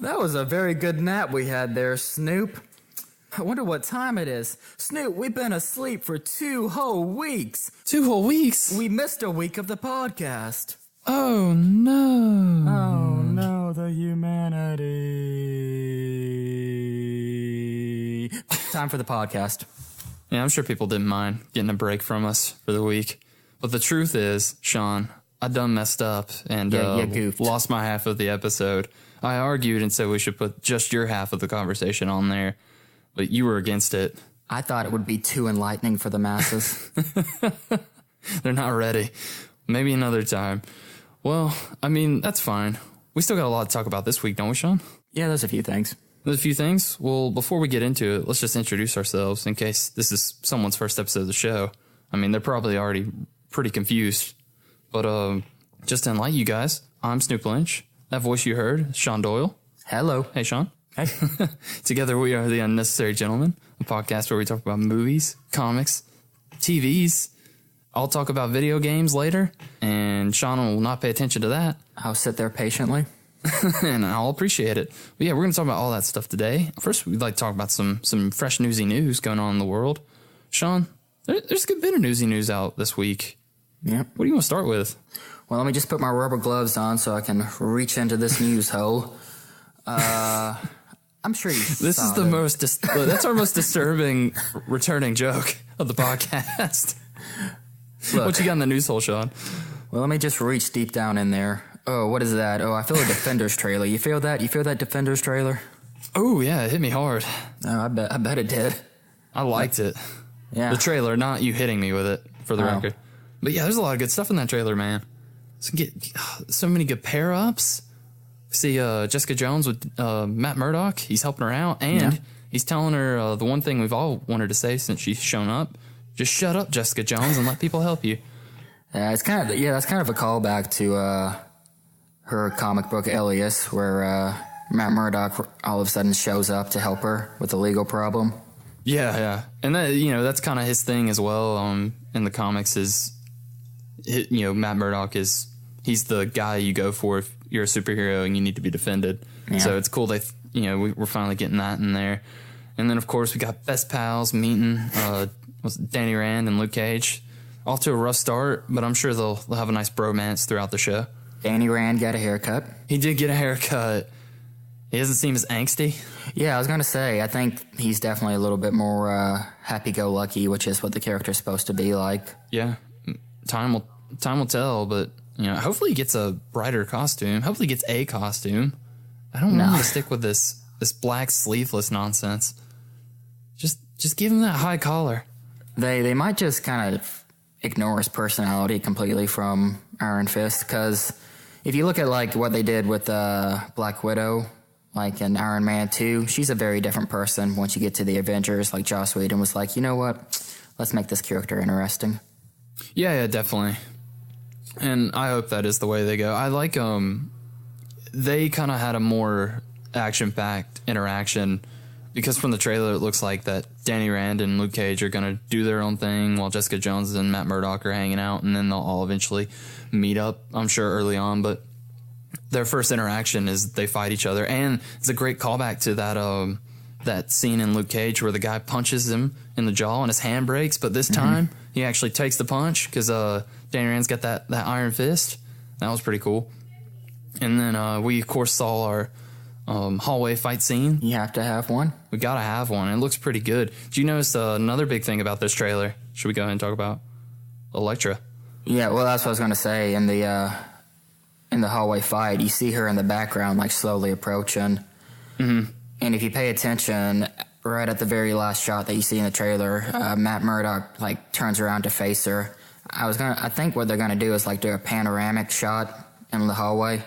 That was a very good nap we had there, Snoop. I wonder what time it is. Snoop, we've been asleep for 2 whole weeks. 2 whole weeks? We missed a week of the podcast. Oh, no. Oh, no, the humanity. Time for the podcast. Yeah, I'm sure people didn't mind getting a break from us for the week. But the truth is, Sean, I done messed up and lost my half of the episode. I argued and said we should put just your half of the conversation on there, but you were against it. I thought it would be too enlightening for the masses. They're not ready. Maybe another time. Well, I mean, that's fine. We still got a lot to talk about this week, don't we, Sean? Yeah, there's a few things. There's a few things. Well, before we get into it, let's just introduce ourselves in case this is someone's first episode of the show. I mean, they're probably already pretty confused. But just to enlighten you guys, I'm Snoop Lynch. That voice you heard is Sean Doyle. Hello. Hey, Sean. Hey. Together we are the Unnecessary Gentlemen, a podcast where we talk about movies, comics, TVs. I'll talk about video games later, and Sean will not pay attention to that. I'll sit there patiently. And I'll appreciate it. But yeah, we're going to talk about all that stuff today. First, we'd like to talk about some fresh newsy news going on in the world. Sean, there's a good bit of newsy news out this week. Yeah. What do you want to start with? Well, let me just put my rubber gloves on so I can reach into this news hole. I'm sure you This is the most... that's our most disturbing returning joke of the podcast. Look, What you got in the news hole, Sean? well, let me just reach deep down in there. Oh, what is that? Oh, I feel a Defenders trailer. You feel that? You feel that Defenders trailer? Oh, yeah, it hit me hard. Oh, I bet it did. I liked it. Yeah. The trailer, not you hitting me with it, for the record. But yeah, there's a lot of good stuff in that trailer, man. So many good pair-ups. See Jessica Jones with Matt Murdock. He's helping her out, and he's telling her the one thing we've all wanted to say since she's shown up. Just shut up, Jessica Jones, and let people help you. That's kind of a callback to her comic book Alias, where Matt Murdock all of a sudden shows up to help her with a legal problem. Yeah. And that, that's kind of his thing as well. In the comics is, Matt Murdock he's the guy you go for if you're a superhero and you need to be defended. Yeah. So it's cool that, we're finally getting that in there. And then, of course, we got Best Pals meeting Danny Rand and Luke Cage. Off to a rough start, but I'm sure they'll have a nice bromance throughout the show. Danny Rand got a haircut. He did get a haircut. He doesn't seem as angsty. Yeah, I was going to say, I think he's definitely a little bit more happy-go-lucky, which is what the character's supposed to be like. Yeah, time will tell, but hopefully he gets a brighter costume. Hopefully he gets a costume. I don't want him to stick with this black sleeveless nonsense. Just give him that high collar. They might just kind of ignore his personality completely from Iron Fist, because if you look at like what they did with Black Widow, like in Iron Man 2, she's a very different person once you get to the Avengers. Like Joss Whedon was like, you know what? Let's make this character interesting. Yeah, definitely. And I hope that is the way they go. I like they kind of had a more action-packed interaction, because from the trailer it looks like that Danny Rand and Luke Cage are going to do their own thing while Jessica Jones and Matt Murdock are hanging out, and then they'll all eventually meet up, I'm sure, early on. But their first interaction is they fight each other, and it's a great callback to that scene in Luke Cage where the guy punches him in the jaw and his hand breaks, but this time he actually takes the punch because Danny Rand's got that iron fist. That was pretty cool. And then we, of course, saw our hallway fight scene. You have to have one. We gotta have one. It looks pretty good. Do you notice another big thing about this trailer? Should we go ahead and talk about Elektra? Yeah, well, that's what I was going to say. In the hallway fight, you see her in the background, like slowly approaching. Mm-hmm. And if you pay attention, right at the very last shot that you see in the trailer, Matt Murdock like turns around to face her. I think what they're gonna do is like do a panoramic shot in the hallway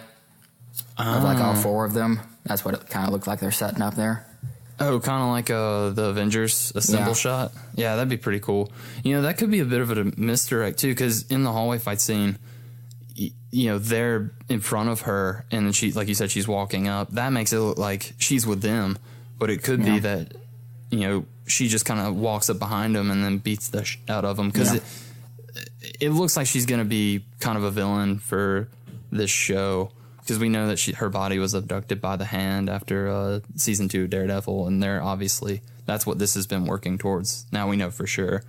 of like all four of them. That's what it kind of looked like they're setting up there. Oh, kind of like the Avengers assemble shot? Yeah, that'd be pretty cool. That could be a bit of a misdirect, too, because in the hallway fight scene, they're in front of her, and then she, like you said, she's walking up. That makes it look like she's with them, but it could be that, she just kind of walks up behind them and then beats the out of them, because it looks like she's going to be kind of a villain for this show. because we know that her body was abducted by the Hand after season 2 Daredevil, and that's what this has been working towards. Now we know for sure.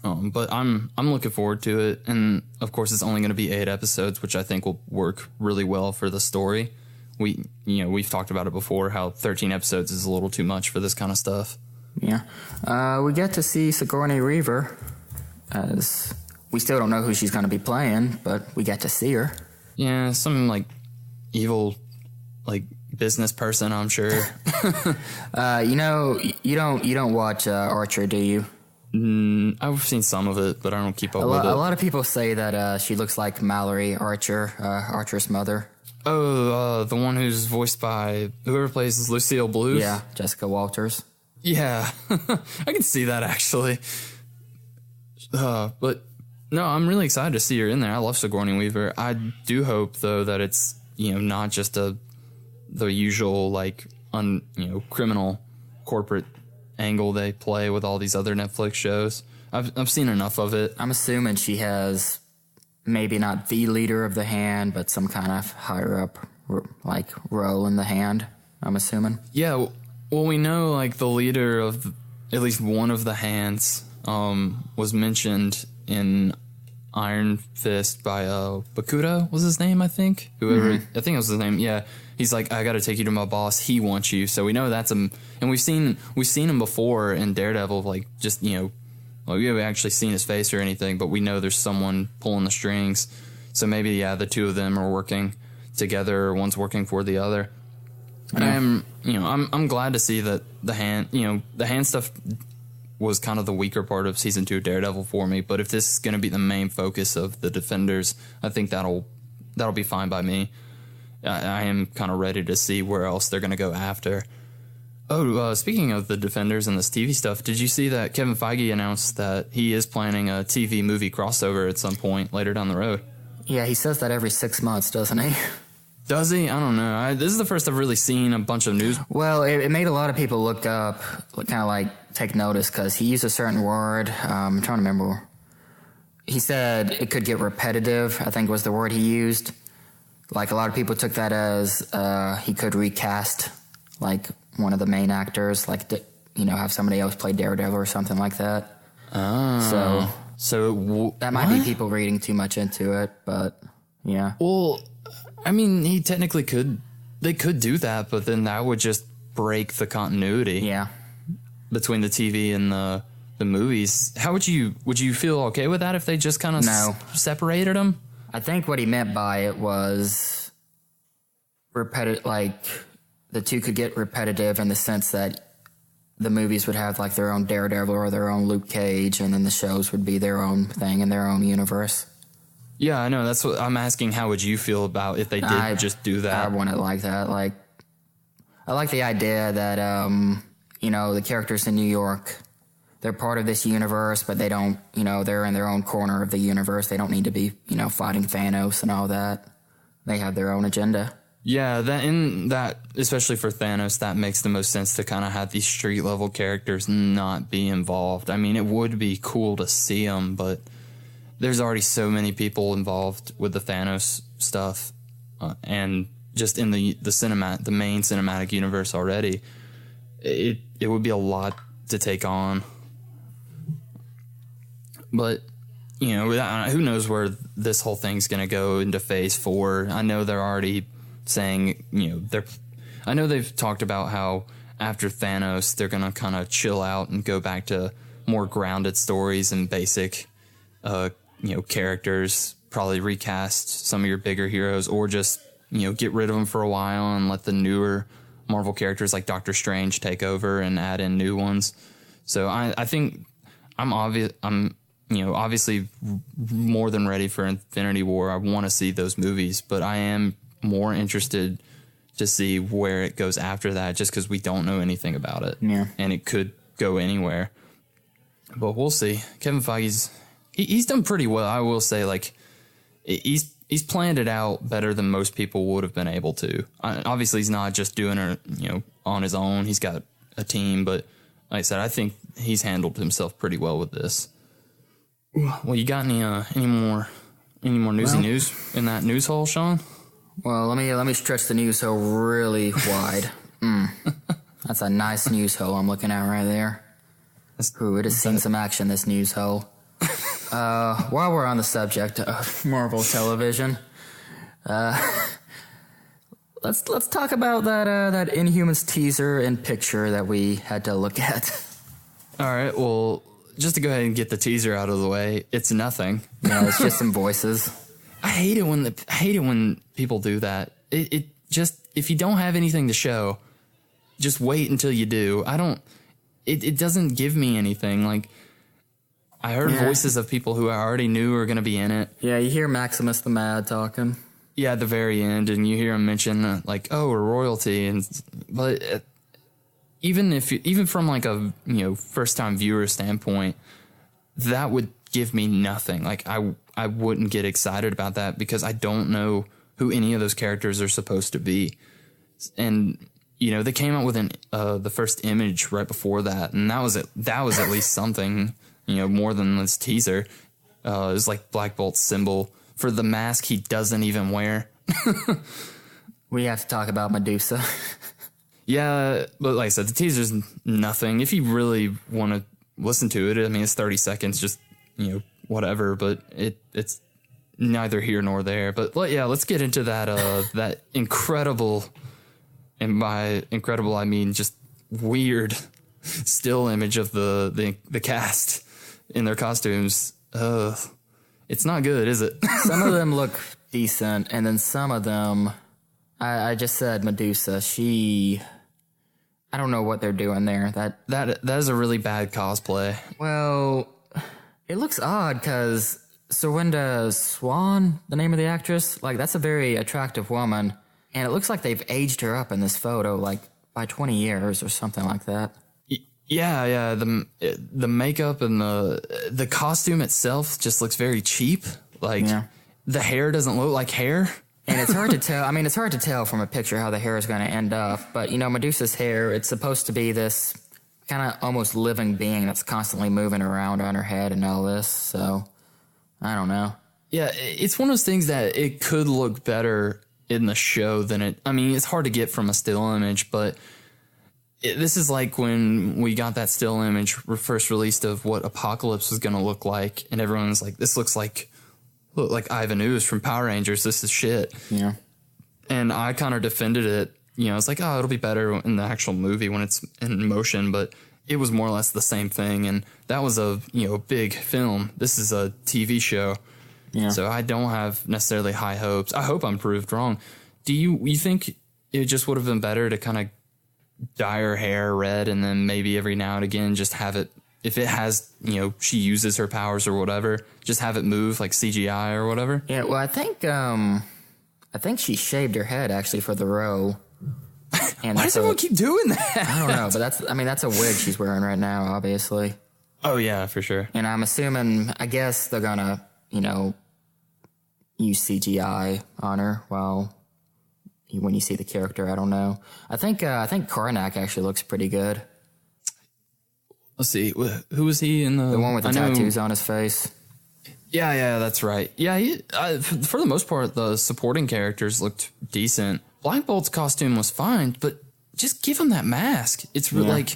But I'm looking forward to it, and of course it's only going to be 8 episodes, which I think will work really well for the story. We've talked about it before, how 13 episodes is a little too much for this kind of stuff. Yeah. We get to see Sigourney Weaver, as we still don't know who she's going to be playing, but we get to see her. Yeah, some like evil business person, I'm sure. You don't watch Archer, do you? I've seen some of it, but I don't keep up with it. A lot of people say that she looks like Mallory Archer, Archer's mother. Oh, the one who's voiced by whoever plays Lucille Bluth? Yeah, Jessica Walters. Yeah, I can see that actually. But no, I'm really excited to see her in there. I love Sigourney Weaver. I do hope though that it's not just the usual criminal corporate angle they play with all these other Netflix shows. I've seen enough of it. I'm assuming she has maybe not the leader of the Hand, but some kind of higher up role in the Hand. I'm assuming. Yeah. Well, we know the leader of at least one of the Hands was mentioned in Iron Fist by Bakuto was his name, I think. I think it was his name. Yeah, he's like, I got to take you to my boss. He wants you. So we know that's him, and we've seen him before in Daredevil. We haven't actually seen his face or anything, but we know there's someone pulling the strings. So maybe the two of them are working together, or one's working for the other. Yeah. I'm glad to see that the Hand stuff was kind of the weaker part of season 2 of Daredevil for me. But if this is going to be the main focus of the Defenders, I think that'll be fine by me. I am kind of ready to see where else they're going to go after. Oh, speaking of the Defenders and this TV stuff, did you see that Kevin Feige announced that he is planning a TV movie crossover at some point later down the road? Yeah, he says that every 6 months, doesn't he? Does he? I don't know. This is the first I've really seen a bunch of news. Well, it made a lot of people look up, kind of take notice, because he used a certain word. I'm trying to remember. He said it could get repetitive, I think was the word he used. A lot of people took that as he could recast, one of the main actors, have somebody else play Daredevil or something like that. Oh. So that might be people reading too much into it, but yeah. Well, I mean, he technically could. They could do that, but then that would just break the continuity. Yeah. Between the TV and the movies. How would you feel okay with that if they just kind of separated them? I think what he meant by it was repetitive. The two could get repetitive in the sense that the movies would have their own Daredevil or their own Luke Cage, and then the shows would be their own thing in their own universe. Yeah, I know. That's what I'm asking. How would you feel about if they did just do that? I want it like that. I like the idea that, the characters in New York, they're part of this universe, but they don't, they're in their own corner of the universe. They don't need to be, fighting Thanos and all that. They have their own agenda. Yeah, that especially for Thanos, that makes the most sense to kind of have these street level characters not be involved. I mean, it would be cool to see them, but there's already so many people involved with the Thanos stuff, and just in the main cinematic universe already. It would be a lot to take on. But who knows where this whole thing's going to go into phase 4. I know they're already saying, I know they've talked about how after Thanos, they're going to kind of chill out and go back to more grounded stories and basic, characters, probably recast some of your bigger heroes, or just, get rid of them for a while and let the newer Marvel characters like Doctor Strange take over and add in new ones. So I think I'm obviously more than ready for Infinity War. I want to see those movies, but I am more interested to see where it goes after that, just because we don't know anything about it. Yeah. And it could go anywhere. But we'll see. Kevin Feige's he's done pretty well, I will say. He's planned it out better than most people would have been able to. Obviously, he's not just doing it, on his own. He's got a team, but like I said, I think he's handled himself pretty well with this. Well, you got any more news in that news hole, Sean? Well, let me stretch the news hole really wide. That's a nice news hole I'm looking at right there. Ooh, it has seen some action, this news hole. While we're on the subject of Marvel television, let's talk about that Inhumans teaser and picture that we had to look at. All right, well, just to go ahead and get the teaser out of the way, it's nothing. Yeah, it's just some voices. I hate it when people do that. It just, if you don't have anything to show, just wait until you do. It doesn't give me anything. Like, I heard voices of people who I already knew were going to be in it. Yeah, you hear Maximus the Mad talking. Yeah, at the very end, and you hear him mention like, "Oh, we're royalty," but even from like a first time viewer standpoint, that would give me nothing. Like I wouldn't get excited about that because I don't know who any of those characters are supposed to be, and they came out with the first image right before that, and that was at least something. More than this teaser. It was like Black Bolt's symbol for the mask he doesn't even wear. We have to talk about Medusa. Yeah, but like I said, the teaser's nothing. If you really want to listen to it, I mean, it's 30 seconds, just, whatever, but it's neither here nor there. But yeah, let's get into that incredible, and by incredible, I mean just weird still image of the cast in their costumes. It's not good, is it? Some of them look decent, and then some of them, I just said Medusa. I don't know what they're doing there. That is a really bad cosplay. Well, it looks odd because Serinda Swan, the name of the actress, like that's a very attractive woman, and it looks like they've aged her up in this photo, like by 20 years or something like that. Yeah. The makeup and the costume itself just looks very cheap. Like the hair doesn't look like hair. And it's hard to tell. I mean, it's hard to tell from a picture how the hair is going to end up. But, Medusa's hair, it's supposed to be this kind of almost living being that's constantly moving around on her head and all this. So, I don't know. Yeah, it's one of those things that it could look better in the show than it. I mean, it's hard to get from a still image, but this is like when we got that still image first released of what Apocalypse was going to look like. And everyone's like, this looks like Ivan Ooze from Power Rangers. This is shit. Yeah. And I kind of defended it. It's like, oh, it'll be better in the actual movie when it's in motion. But it was more or less the same thing. And that was a big film. This is a TV show. Yeah. So I don't have necessarily high hopes. I hope I'm proved wrong. Do you think it just would have been better to kind of dye her hair red and then maybe every now and again just have it, if it has, she uses her powers or whatever, just have it move like CGI or whatever? Yeah, well, I think she shaved her head actually for the role. And why does everyone keep doing that? I don't know, but that's a wig she's wearing right now, obviously. Oh yeah, for sure. And I'm assuming, I guess they're gonna, use CGI on her when you see the character. I don't know. I think Karnak actually looks pretty good. Let's see. Who was he in the one with the tattoos on his face? Yeah, that's right. Yeah, for the most part, the supporting characters looked decent. Black Bolt's costume was fine, but just give him that mask. It's like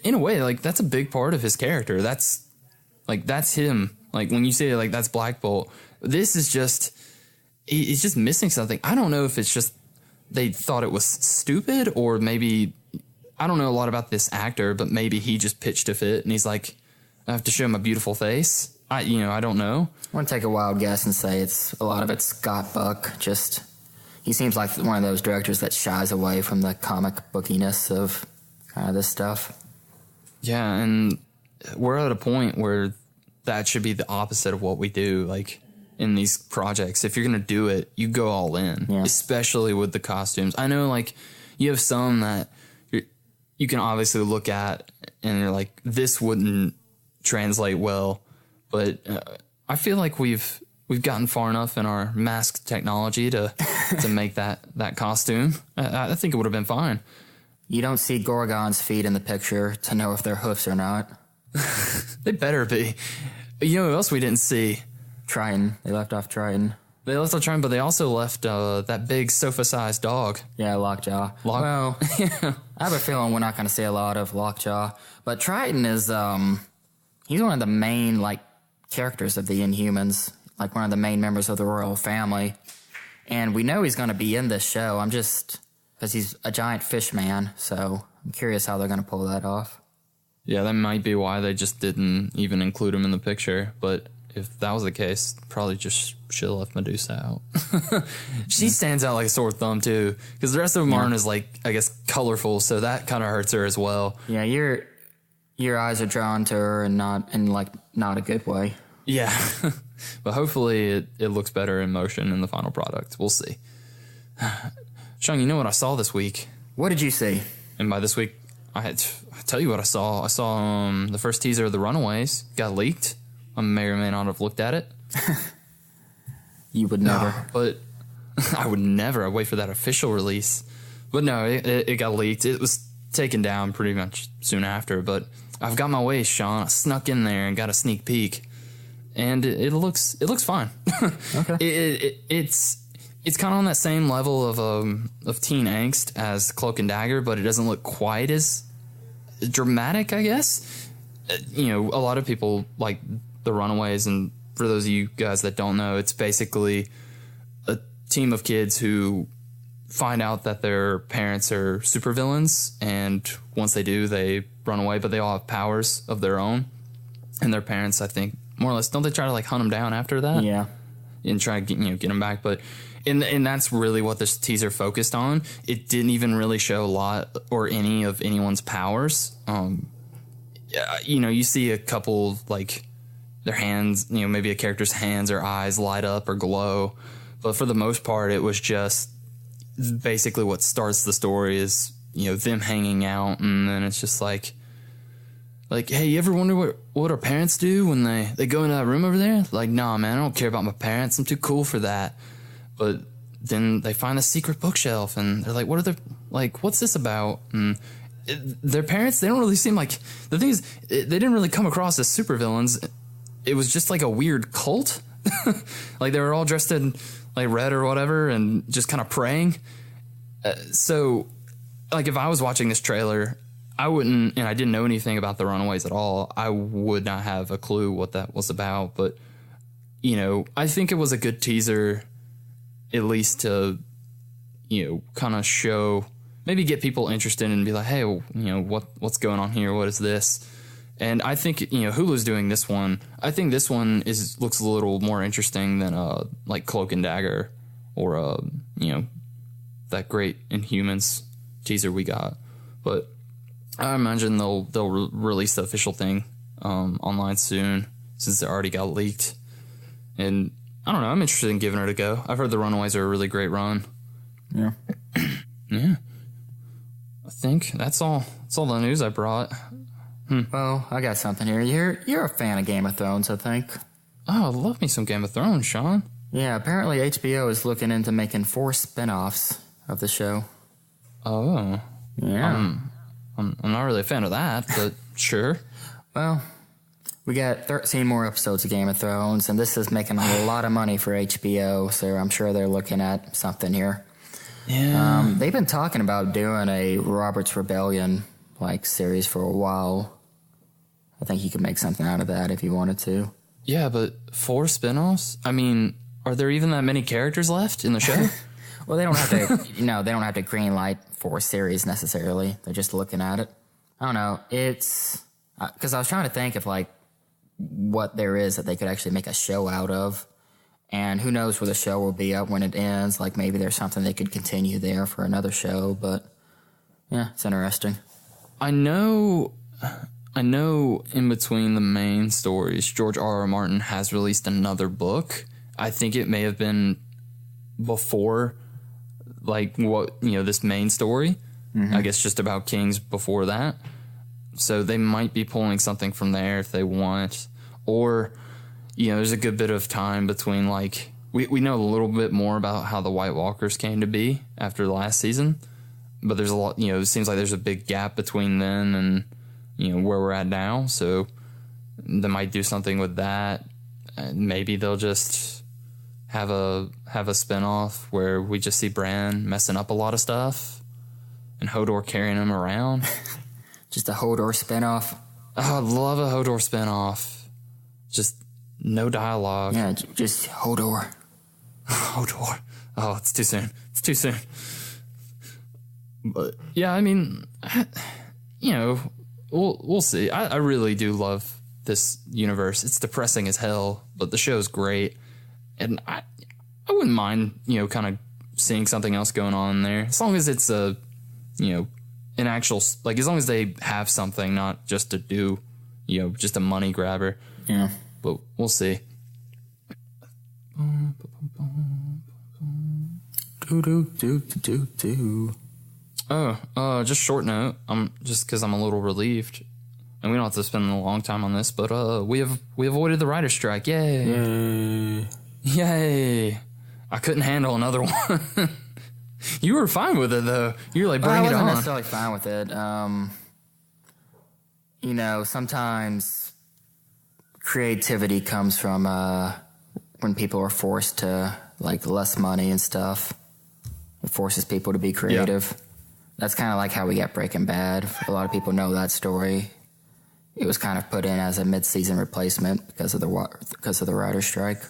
in a way that's a big part of his character. That's him. Like when you say like that's Black Bolt, this is just. It's just missing something. I don't know if it's just they thought it was stupid or maybe I don't know a lot about this actor, but maybe he just pitched a fit and he's like, I have to show my beautiful face. I don't know. I want to take a wild guess and say a lot of it's Scott Buck. Just he seems like one of those directors that shies away from the comic bookiness of kind of this stuff. Yeah, and we're at a point where that should be the opposite of what we do. Like. In these projects, if you're going to do it, you go all in, especially with the costumes. I know, like, you have some that you can obviously look at and you're like, this wouldn't translate well, but I feel like we've gotten far enough in our mask technology to make that costume. I think it would have been fine. You don't see Gorgon's feet in the picture to know if they're hoofs or not. They better be. You know who else we didn't see? Triton. They left off Triton. They left Ultron, but they also left that big sofa-sized dog. Yeah, Lockjaw. Well, I have a feeling we're not going to see a lot of Lockjaw. But Triton is, he's one of the main, like, characters of the Inhumans. Like, one of the main members of the royal family. And we know he's going to be in this show. Because he's a giant fish man. So I'm curious how they're going to pull that off. Yeah, that might be why they just didn't even include him in the picture. But if that was the case, probably just should have left Medusa out. She stands out like a sore thumb, too. Because the rest of them aren't as, like, I guess, colorful. So that kind of hurts her as well. Yeah, your eyes are drawn to her and not a good way. Yeah. But hopefully it looks better in motion in the final product. We'll see. Sean, you know what I saw this week? What did you see? And by this week, I'll tell you what I saw. I saw the first teaser of the Runaways got leaked. I may or may not have looked at it. You would never. But I would never. I'd wait for that official release. But no, it got leaked. It was taken down pretty much soon after. But I've got my ways, Sean. I snuck in there and got a sneak peek. And it looks fine. Okay. It's kind of on that same level of teen angst as Cloak and Dagger, but it doesn't look quite as dramatic, I guess. A lot of people like the Runaways, and for those of you guys that don't know, it's basically a team of kids who find out that their parents are supervillains, and once they do, they run away, but they all have powers of their own. And their parents, I think, more or less, don't they try to like hunt them down after that? Yeah. And try to get them back, but and that's really what this teaser focused on. It didn't even really show a lot or any of anyone's powers. You see a couple, like, their hands, maybe a character's hands or eyes light up or glow, but for the most part, it was just basically what starts the story is them hanging out, and then it's just like, hey, you ever wonder what our parents do when they go into that room over there? Like, nah, man, I don't care about my parents. I'm too cool for that. But then they find a secret bookshelf, and they're like, what's this about? And their parents, they don't really seem like, the thing is, they didn't really come across as supervillains. It was just like a weird cult. Like, they were all dressed in like red or whatever and just kind of praying. So, like, if I was watching this trailer, I wouldn't, and I didn't know anything about the Runaways at all, I would not have a clue what that was about. But, I think it was a good teaser, at least to, kind of show, maybe get people interested and be like, hey, what's going on here? What is this? And I think, Hulu's doing this one. I think this one looks a little more interesting than, like, Cloak and Dagger or, that great Inhumans teaser we got. But I imagine they'll release the official thing online soon, since it already got leaked. And I don't know, I'm interested in giving it a go. I've heard the Runaways are a really great run. Yeah. Yeah. I think that's all the news I brought. Well, I got something here. You're a fan of Game of Thrones, I think. Oh, I love me some Game of Thrones, Sean. Yeah, apparently HBO is looking into making 4 spinoffs of the show. Oh. Yeah. I'm not really a fan of that, but sure. Well, we got 13 more episodes of Game of Thrones, and this is making a lot of money for HBO, so I'm sure they're looking at something here. Yeah. They've been talking about doing a Robert's Rebellion series for a while. I think you could make something out of that if you wanted to. Yeah, but 4 spin-offs? I mean, are there even that many characters left in the show? Well, they don't have to, they don't have to greenlight 4 series necessarily. They're just looking at it. I don't know. It's because I was trying to think of what there is that they could actually make a show out of, and who knows where the show will be up when it ends. Like, maybe there's something they could continue there for another show. But yeah, it's interesting. I know in between the main stories, George R.R. Martin has released another book. I think it may have been before, this main story. Mm-hmm. I guess just about Kings before that. So they might be pulling something from there if they want. Or, there's a good bit of time between, we know a little bit more about how the White Walkers came to be after the last season. But there's a lot, it seems like there's a big gap between then and, where we're at now. So they might do something with that. And maybe they'll just have a spinoff where we just see Bran messing up a lot of stuff and Hodor carrying him around. Just a Hodor spinoff. Oh, I'd love a Hodor spinoff. Just no dialogue. Yeah, just Hodor. Hodor. Oh, it's too soon. It's too soon. But yeah, I mean, you know, we'll see. I really do love this universe. It's depressing as hell, but the show's great. And I wouldn't mind, you know, kind of seeing something else going on there. As long as it's a, you know, an actual, like, as long as they have something, not just to do, you know, just a money grabber. Yeah. But we'll see. Just short note. Just because I'm a little relieved, and we don't have to spend a long time on this, but we avoided the writer's strike. Yay! Yay! I couldn't handle another one. You were fine with it though. You were like, bring it on. I wasn't necessarily fine with it. You know, sometimes creativity comes from when people are forced to like less money and stuff. It forces people to be creative. Yeah. That's kind of like how we get Breaking Bad. A lot of people know that story. It was kind of put in as a mid-season replacement because of the writer's strike.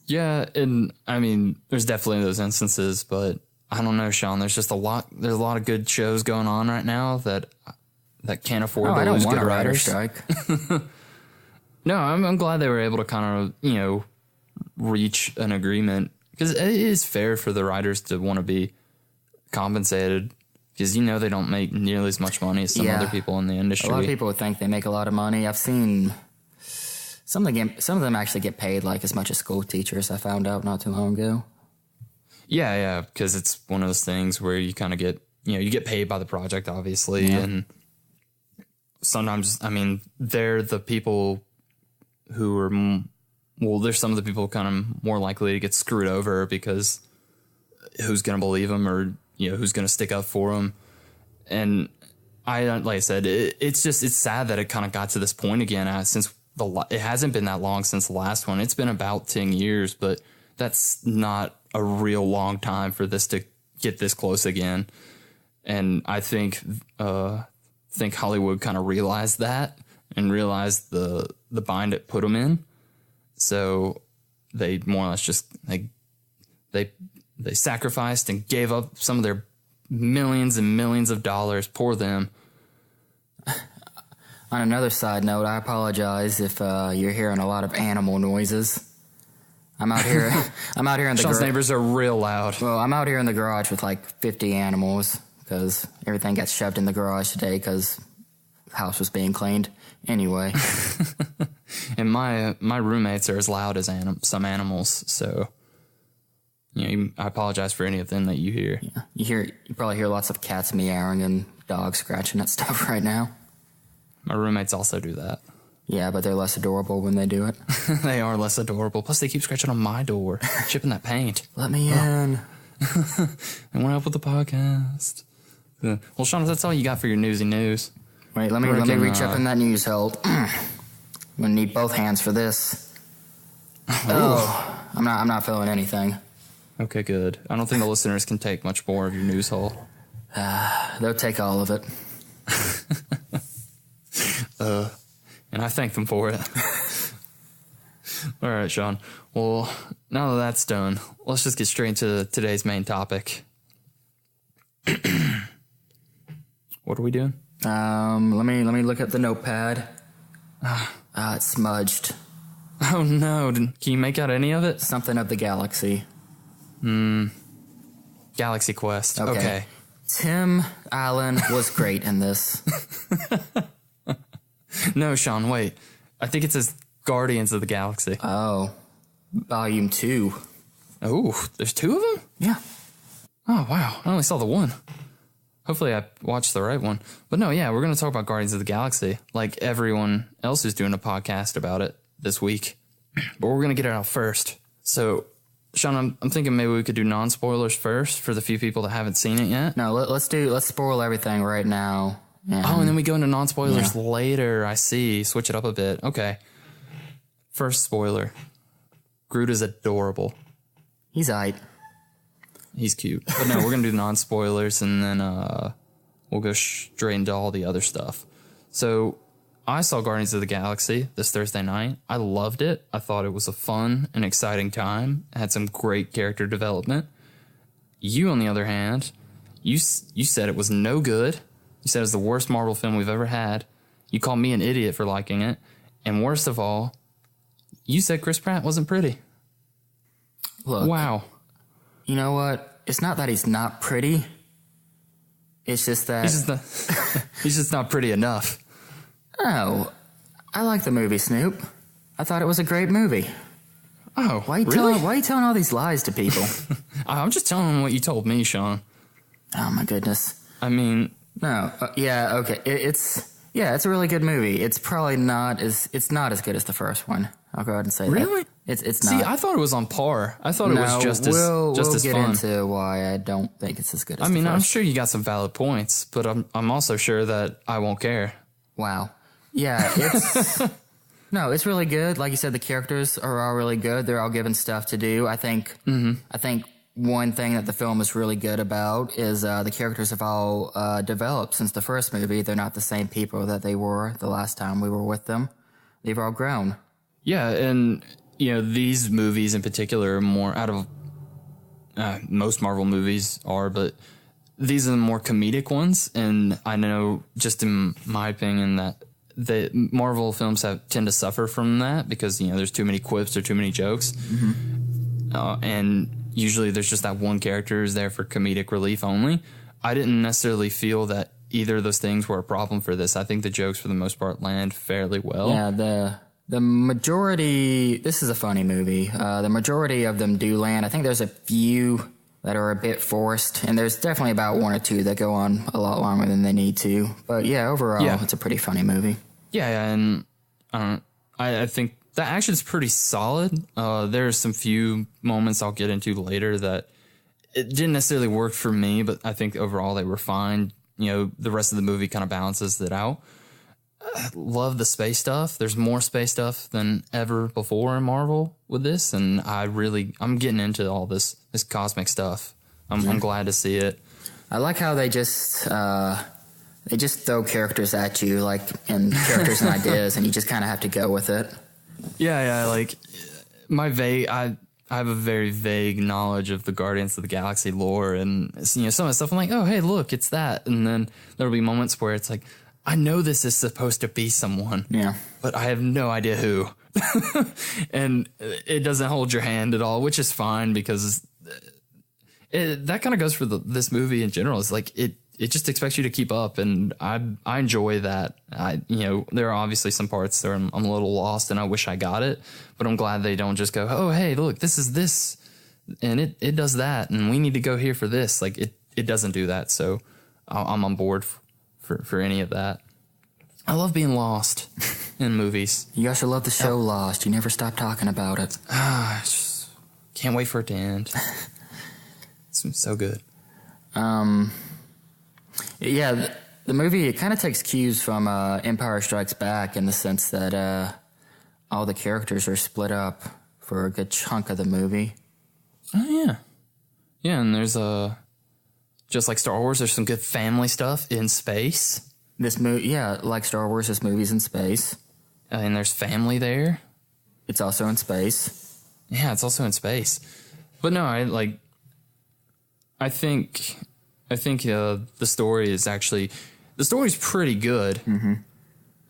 Yeah, and I mean, there's definitely those instances, but I don't know, Sean. There's just a lot of good shows going on right now that can't afford to lose good writers. Strike. No, I'm glad they were able to kind of, you know, reach an agreement, because it is fair for the writers to want to be compensated, because, you know, they don't make nearly as much money as some other people in the industry. A lot of people would think they make a lot of money. I've seen some of them actually get paid like as much as school teachers. I found out not too long ago. Yeah, because it's one of those things where you kind of get, you know, you get paid by the project, obviously, and sometimes, I mean, they're the people who are, well, there's some of the people kind of more likely to get screwed over, because who's going to believe them, or, you know, who's going to stick up for them. And like I said, it's sad that it kind of got to this point again, since it hasn't been that long since the last one. It's been about 10 years, but that's not a real long time for this to get this close again. And I think Hollywood kind of realized that, and realized the bind it put them in. So they more or less just they sacrificed and gave up some of their millions and millions of dollars. Poor them. On another side note, I apologize if you're hearing a lot of animal noises. I'm out here in the garage. Sean's neighbors are real loud. Well, I'm out here in the garage with like 50 animals, because everything got shoved in the garage today because the house was being cleaned. Anyway. And my roommates are as loud as some animals, so, you know, I apologize for any of them that you hear. Yeah, you probably hear lots of cats meowing and dogs scratching at stuff right now. My roommates also do that. Yeah, but they're less adorable when they do it. They are less adorable. Plus, they keep scratching on my door, chipping that paint. Let me in. I want to help with the podcast. Well, Sean, that's all you got for your newsy news. Wait, let me reach up in that news hole. I'm gonna need both hands for this. Oh, I'm not feeling anything. Okay, good. I don't think the listeners can take much more of your news hole. They'll take all of it. And I thank them for it. All right, Sean. Well, now that that's done, let's just get straight into today's main topic. What are we doing? Let me look at the notepad. It's smudged. Oh no! Can you make out any of it? Something of the galaxy. Galaxy Quest. Okay. Tim Allen was great in this. No, Sean, wait. I think it says Guardians of the Galaxy. Oh. Volume 2. Oh, there's 2 of them? Yeah. Oh, wow. I only saw the one. Hopefully I watched the right one. But no, yeah, we're going to talk about Guardians of the Galaxy, like everyone else who's doing a podcast about it this week. But we're going to get it out first. So, Sean, I'm thinking maybe we could do non-spoilers first for the few people that haven't seen it yet. No, let's spoil everything right now. And then we go into non-spoilers later. I see. Switch it up a bit. Okay. First spoiler. Groot is adorable. He's aight. He's cute. But no, we're going to do non-spoilers, and then we'll go straight into all the other stuff. So I saw Guardians of the Galaxy this Thursday night. I loved it. I thought it was a fun and exciting time. It had some great character development. You, on the other hand, you said it was no good. You said it was the worst Marvel film we've ever had. You called me an idiot for liking it. And worst of all, you said Chris Pratt wasn't pretty. Look. Wow. You know what? It's not that he's not pretty. It's just that... He's just not pretty enough. Oh, I like the movie, Snoop. I thought it was a great movie. Oh, why are you telling all these lies to people? I'm just telling them what you told me, Sean. Oh, my goodness. I mean... No, yeah, okay. It's a really good movie. It's probably not as good as the first one. I'll go ahead and say that. Really? It's not. See, I thought it was on par. I thought it was just as we'll as get fun. into why I don't think it's as good as the I mean, first. I'm sure you got some valid points, but I'm also sure that I won't care. Wow. Yeah, it's... No, it's really good. Like you said, the characters are all really good. They're all given stuff to do. I think one thing that the film is really good about is the characters have all developed since the first movie. They're not the same people that they were the last time we were with them. They've all grown. Yeah, and these movies in particular are more out of most Marvel movies are, but these are the more comedic ones. And I know, just in my opinion, that the Marvel films tend to suffer from that because there's too many quips or too many jokes, and usually there's just that one character is there for comedic relief only. I didn't necessarily feel that either of those things were a problem for this. I think the jokes for the most part land fairly well. Yeah, the majority, this is a funny movie. The majority of them do land. I think there's a few that are a bit forced, and there's definitely about one or two that go on a lot longer than they need to. But yeah, overall, it's a pretty funny movie. Yeah, and I think the action's pretty solid. There's some few moments I'll get into later that it didn't necessarily work for me, but I think overall they were fine. The rest of the movie kind of balances it out. I love the space stuff. There's more space stuff than ever before in Marvel with this, and I'm getting into all this cosmic stuff. I'm glad to see it. I like how they just throw characters at you, like, and characters and ideas, and you just kind of have to go with it. Yeah, like I have a very vague knowledge of the Guardians of the Galaxy lore, and some of the stuff I'm like, oh, hey, look, it's that. And then there'll be moments where it's like, I know this is supposed to be someone, but I have no idea who. And it doesn't hold your hand at all, which is fine because that kind of goes for this movie in general. It's like it just expects you to keep up, and I enjoy that. There are obviously some parts where I'm a little lost, and I wish I got it, but I'm glad they don't just go, oh, hey, look, this is this, and it does that, and we need to go here for this. Like it doesn't do that, so I'm on board for any of that. I love being lost in movies. You also love the show Lost. You never stop talking about it. Just can't wait for it to end. It's so good. Yeah, the movie, it kind of takes cues from Empire Strikes Back in the sense that all the characters are split up for a good chunk of the movie. Oh, yeah. Yeah, and there's just like Star Wars, there's some good family stuff in space. This movie, like Star Wars, this movie's in space. And there's family there. It's also in space. Yeah, it's also in space. But no, I think the story is pretty good. Mm-hmm.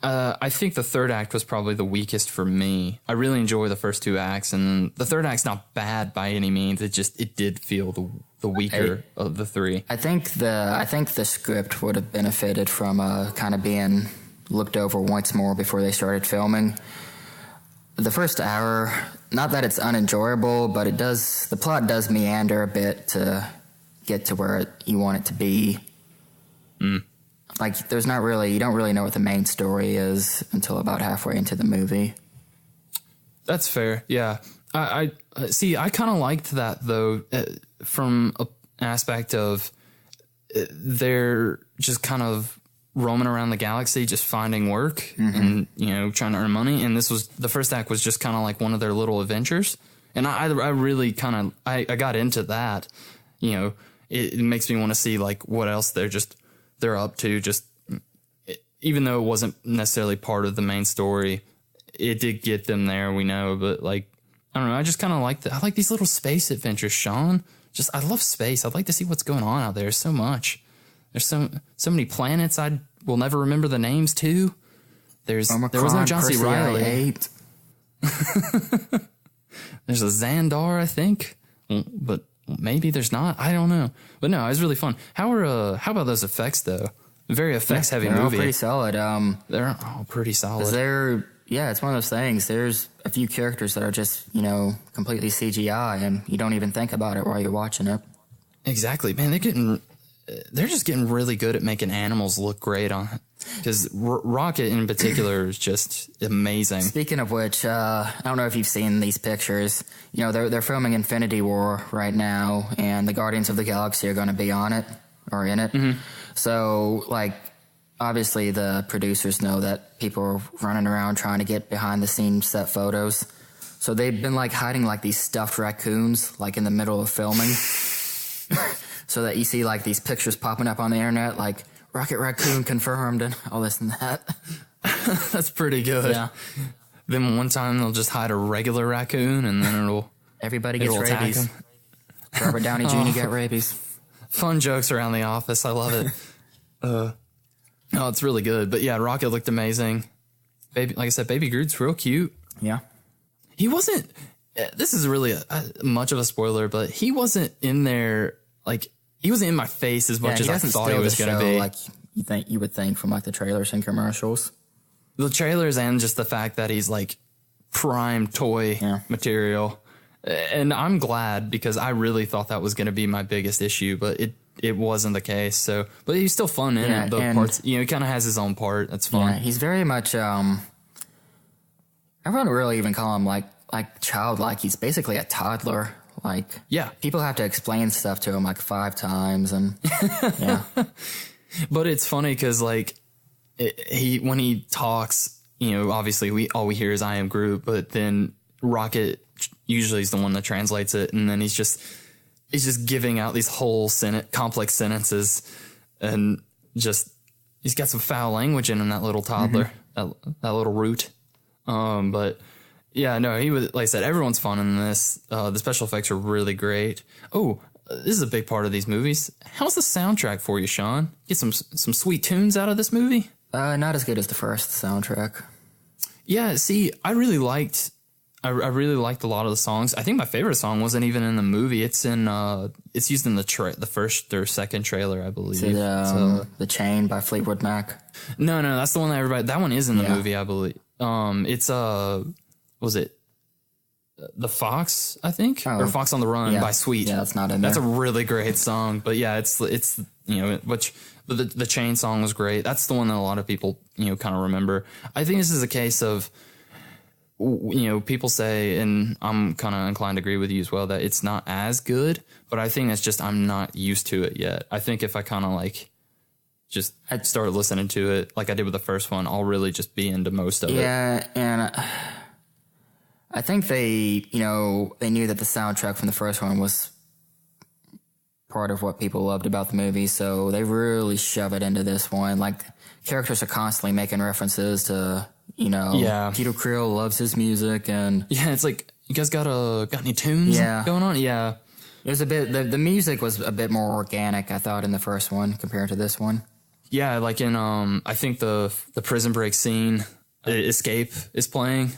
I think the third act was probably the weakest for me. I really enjoy the first two acts, and the third act's not bad by any means. It did feel the weaker of the three. I think the script would have benefited from kind of being looked over once more before they started filming. The first hour, not that it's unenjoyable, but the plot does meander a bit to get to where you want it to be. Like, you don't really know what the main story is until about halfway into the movie. That's fair. Yeah. I see. I kind of liked that though, from an aspect of they're just kind of roaming around the galaxy, just finding work and trying to earn money. And the first act was just kind of like one of their little adventures. And I really kind of, I got into that, you know, it makes me want to see like what else they're up to. Just even though it wasn't necessarily part of the main story, it did get them there, we know, but like, I don't know. I just kind of I like these little space adventures, Sean. I love space. I'd like to see what's going on out there so much. There's so many planets I will never remember the names to. There was no John C. Reilly. There's a Xandar, I think, but maybe there's not. I don't know. But no, it was really fun. How about those effects though? Very effects heavy movie. All pretty solid. They're all pretty solid. It's one of those things. There's a few characters that are just, you know, completely CGI, and you don't even think about it while you're watching it. Exactly, man. They're just getting really good at making animals look great on it. Because Rocket in particular is just amazing. Speaking of which, I don't know if you've seen these pictures. You know, they're filming Infinity War right now, and the Guardians of the Galaxy are going to be on it, or in it. Mm-hmm. So, like, obviously the producers know that people are running around trying to get behind-the-scenes set photos. So they've been, like, hiding, like, these stuffed raccoons, like, in the middle of filming. So that you see, like, these pictures popping up on the internet, like, Rocket Raccoon confirmed and all this and that. That's pretty good. Yeah. Then one time they'll just hide a regular raccoon and then everybody gets rabies. Robert Downey Jr. got rabies. Fun jokes around the office. I love it. No, it's really good. But yeah, Rocket looked amazing. Like I said, Baby Groot's real cute. Yeah. He wasn't, this is really much of a spoiler, but he wasn't in there, like, he wasn't in my face as much as I thought he was going to be. Like you would think from like the trailers and commercials. The trailers and just the fact that he's like prime toy material. And I'm glad because I really thought that was going to be my biggest issue, but it wasn't the case. So, but he's still fun in it. The parts, you know, he kind of has his own part. That's fun. Yeah, he's very much, I wouldn't really even call him like childlike. He's basically a toddler. Like, yeah, people have to explain stuff to him like 5 times, and yeah. But it's funny because like when he talks, you know, obviously we hear is "I am Groot," but then Rocket usually is the one that translates it, and then he's just giving out these whole complex sentences, and just he's got some foul language in him. That little toddler, that little root, but. Yeah, no, he was, like I said, everyone's fun in this. The special effects are really great. Oh, this is a big part of these movies. How's the soundtrack for you, Sean? Get some sweet tunes out of this movie? Not as good as the first soundtrack. Yeah, see, I really liked a lot of the songs. I think my favorite song wasn't even in the movie. It's in it's used in the first or second trailer, I believe. Is it, The Chain by Fleetwood Mac? No, that's the one that one is in the movie, I believe. It's was it The Fox, I think? Or Fox on the Run by Sweet. Yeah, that's not in there. That's a really great song. But yeah, it's you know, the Chain song was great. That's the one that a lot of people, you know, kind of remember. I think this is a case of, you know, people say, and I'm kind of inclined to agree with you as well, that it's not as good. But I think that's just I'm not used to it yet. I think if I kind of like I'd start listening to it like I did with the first one, I'll really just be into most of it. Yeah, and I think they knew that the soundtrack from the first one was part of what people loved about the movie, so they really shove it into this one. Like, characters are constantly making references to, you know, Peter Krill loves his music, and yeah, it's like, you guys got any tunes going on? Yeah, it was a bit. The music was a bit more organic, I thought, in the first one compared to this one. Yeah, like in I think the prison break scene, Escape is playing.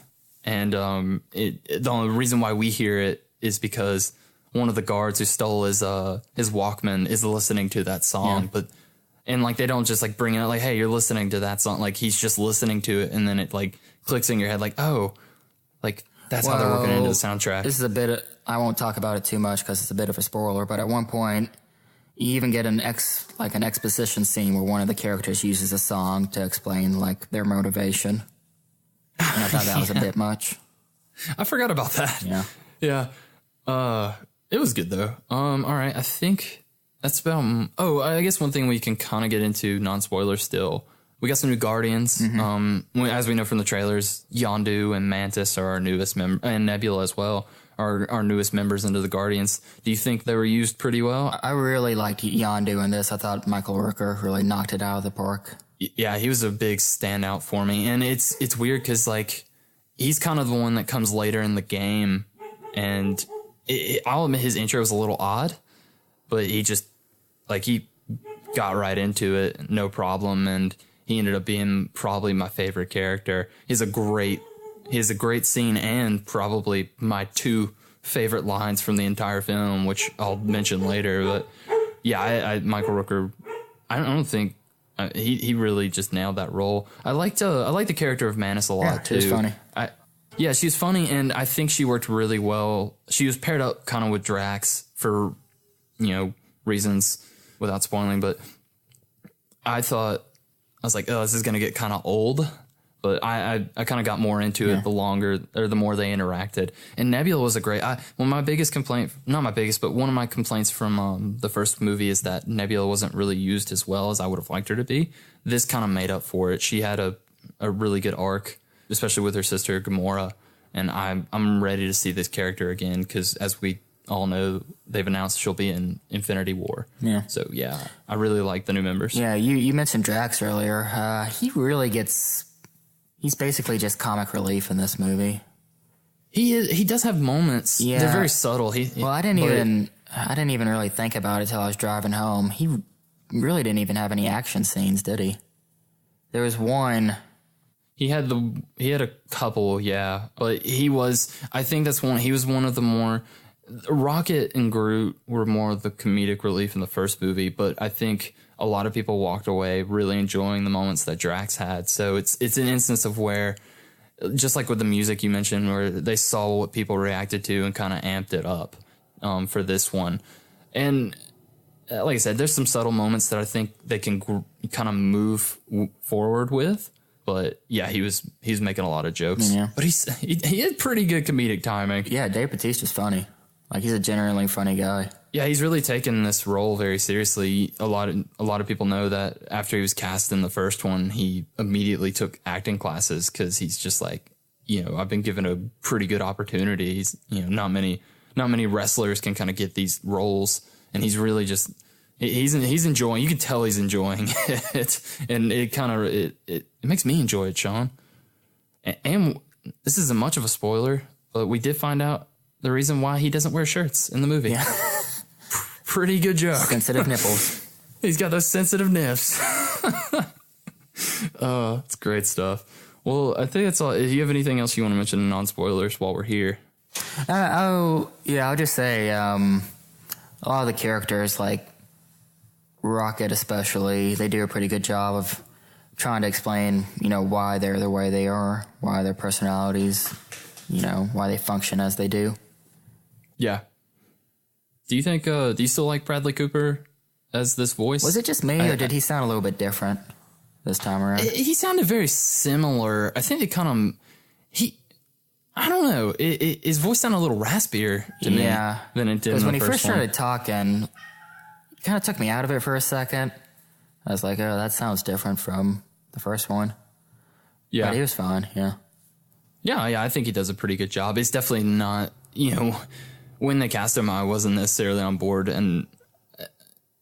And the only reason why we hear it is because one of the guards who stole his Walkman is listening to that song. Yeah. And like they don't just like bring it out like, hey, you're listening to that song. Like he's just listening to it, and then it like clicks in your head like, oh, like that's how they're working into the soundtrack. This is I won't talk about it too much because it's a bit of a spoiler. But at one point, you even get an exposition scene where one of the characters uses a song to explain like their motivation. And I thought that was a bit much. I forgot about that. Yeah. Yeah. It was good though. All right. I think that's about, I guess one thing we can kind of get into non-spoiler still. We got some new Guardians. Mm-hmm. As we know from the trailers, Yondu and Mantis are our newest member, and Nebula as well, our newest members into the Guardians. Do you think they were used pretty well? I really liked Yondu in this. I thought Michael Rooker really knocked it out of the park. Yeah, he was a big standout for me. And it's weird because, like, he's kind of the one that comes later in the game. And I'll admit his intro was a little odd, but he just, like, he got right into it, no problem. And he ended up being probably my favorite character. He has a great scene and probably my 2 favorite lines from the entire film, which I'll mention later. But yeah, Michael Rooker, I don't think he really just nailed that role. I like the character of Manus a lot too. She's funny. Yeah, she's funny, and I think she worked really well. She was paired up kind of with Drax for, reasons without spoiling, but I was like, oh, this is going to get kind of old. But I kind of got more into it the more they interacted. And Nebula was a great... my biggest complaint... Not my biggest, but one of my complaints from the first movie is that Nebula wasn't really used as well as I would have liked her to be. This kind of made up for it. She had a really good arc, especially with her sister Gamora. And I'm ready to see this character again because, as we all know, they've announced she'll be in Infinity War. Yeah. So, yeah, I really like the new members. Yeah, you mentioned Drax earlier. He really gets... He's basically just comic relief in this movie. He does have moments. Yeah. They're very subtle. I didn't even really think about it till I was driving home. He really didn't even have any action scenes, did he? There was one. He had a couple, yeah. But I think he was one of the more... Rocket and Groot were more of the comedic relief in the first movie, but I think a lot of people walked away really enjoying the moments that Drax had. So it's an instance of where, just like with the music you mentioned, where they saw what people reacted to and kind of amped it up for this one. And like I said, there's some subtle moments that I think they can kind of move forward with. But yeah, he's making a lot of jokes. Yeah. But he had pretty good comedic timing. Yeah, Dave Bautista's funny. Like, he's a genuinely funny guy. Yeah, he's really taken this role very seriously. A lot of people know that after he was cast in the first one, he immediately took acting classes because he's just like, I've been given a pretty good opportunity. He's, not many wrestlers can kind of get these roles, and he's really just he's enjoying. You can tell he's enjoying it, and it makes me enjoy it, Sean. And this isn't much of a spoiler, but we did find out the reason why he doesn't wear shirts in the movie. Yeah. Pretty good joke. Sensitive nipples. He's got those sensitive nips. It's great stuff. Well, I think that's all. Do you have anything else you want to mention in non-spoilers while we're here? I'll just say a lot of the characters, like Rocket especially, they do a pretty good job of trying to explain, why they're the way they are, why their personalities, why they function as they do. Yeah. Do you think, do you still like Bradley Cooper as this voice? Was it just me, or did he sound a little bit different this time around? He sounded very similar. I think they kind of, I don't know. His voice sounded a little raspier to me than it did in the first one. Because when he first started talking, it kind of took me out of it for a second. I was like, oh, that sounds different from the first one. Yeah. But he was fine, yeah. Yeah, I think he does a pretty good job. It's definitely not, when they cast him, I wasn't necessarily on board, and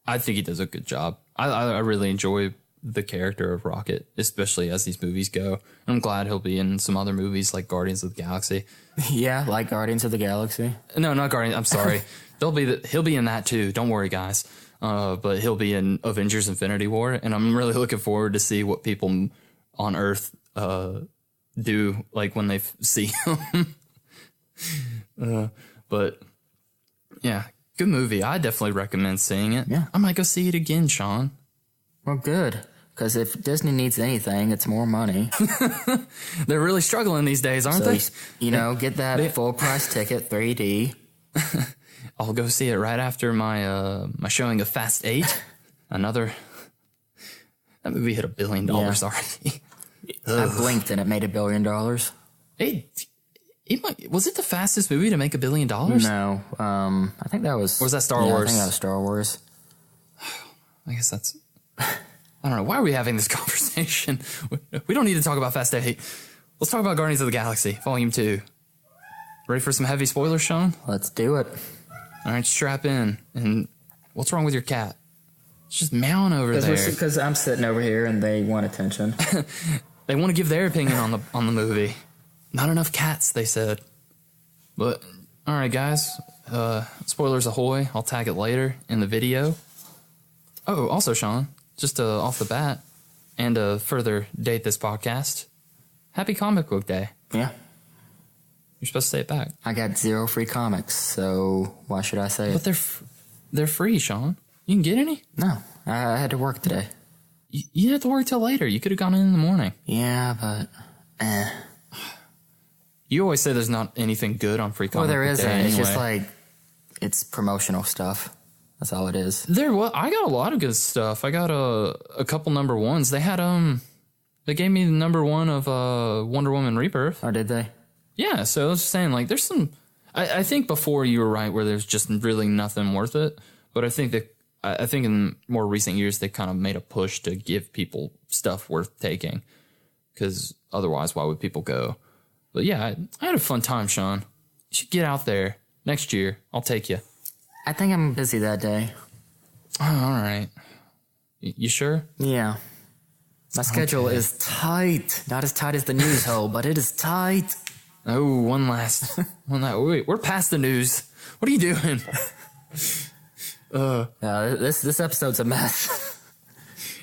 I think he does a good job. I really enjoy the character of Rocket, especially as these movies go. I'm glad he'll be in some other movies like Guardians of the Galaxy. Yeah, like Guardians of the Galaxy. No, not Guardians. I'm sorry. He'll be in that too. Don't worry, guys. But he'll be in Avengers: Infinity War, and I'm really looking forward to see what people on Earth do, like when they see him. But yeah, good movie. I definitely recommend seeing it. Yeah, I might go see it again, Sean. Well, good. Because if Disney needs anything, it's more money. They're really struggling these days, aren't they? Get that full price ticket, 3D. I'll go see it right after my showing of Fast 8. That movie hit $1 billion already. I blinked and it made $1 billion. Was it the fastest movie to make $1 billion? No, I think that was. Or was that Star Wars? I think that was Star Wars. I guess that's. I don't know. Why are we having this conversation? We don't need to talk about Fast 8. Let's talk about Guardians of the Galaxy, Volume 2. Ready for some heavy spoilers, Sean? Let's do it. All right, strap in. And what's wrong with your cat? It's just meowing over there. Because I'm sitting over here and they want attention. They want to give their opinion on the movie. Not enough cats, they said. But all right, guys. Spoilers ahoy! I'll tag it later in the video. Oh, also, Sean, just off the bat, and to further date this podcast, Happy Comic Book Day. Yeah. You're supposed to say it back. I got 0 free comics, so why should I say But it? they're free, Sean. You can get any? No, I had to work today. You didn't have to work till later. You could have gone in the morning. Yeah, but You always say there's not anything good on free comic well, there book isn't. day It's just anyway. like it's promotional stuff. That's all it is. I got a lot of good stuff. I got a couple number ones. They had they gave me the number 1 of Wonder Woman Rebirth. Oh, did they? Yeah, so I was just saying, like, there's some. I think before you were right, where there's just really nothing worth it. But I think in more recent years they kind of made a push to give people stuff worth taking, because otherwise, why would people go? But yeah, I had a fun time, Sean. You should get out there next year. I'll take you. I think I'm busy that day. Oh, all right. You sure? Yeah. My schedule is tight. Not as tight as the news hole, but it is tight. Oh, one last. Wait, we're past the news. What are you doing? This episode's a mess.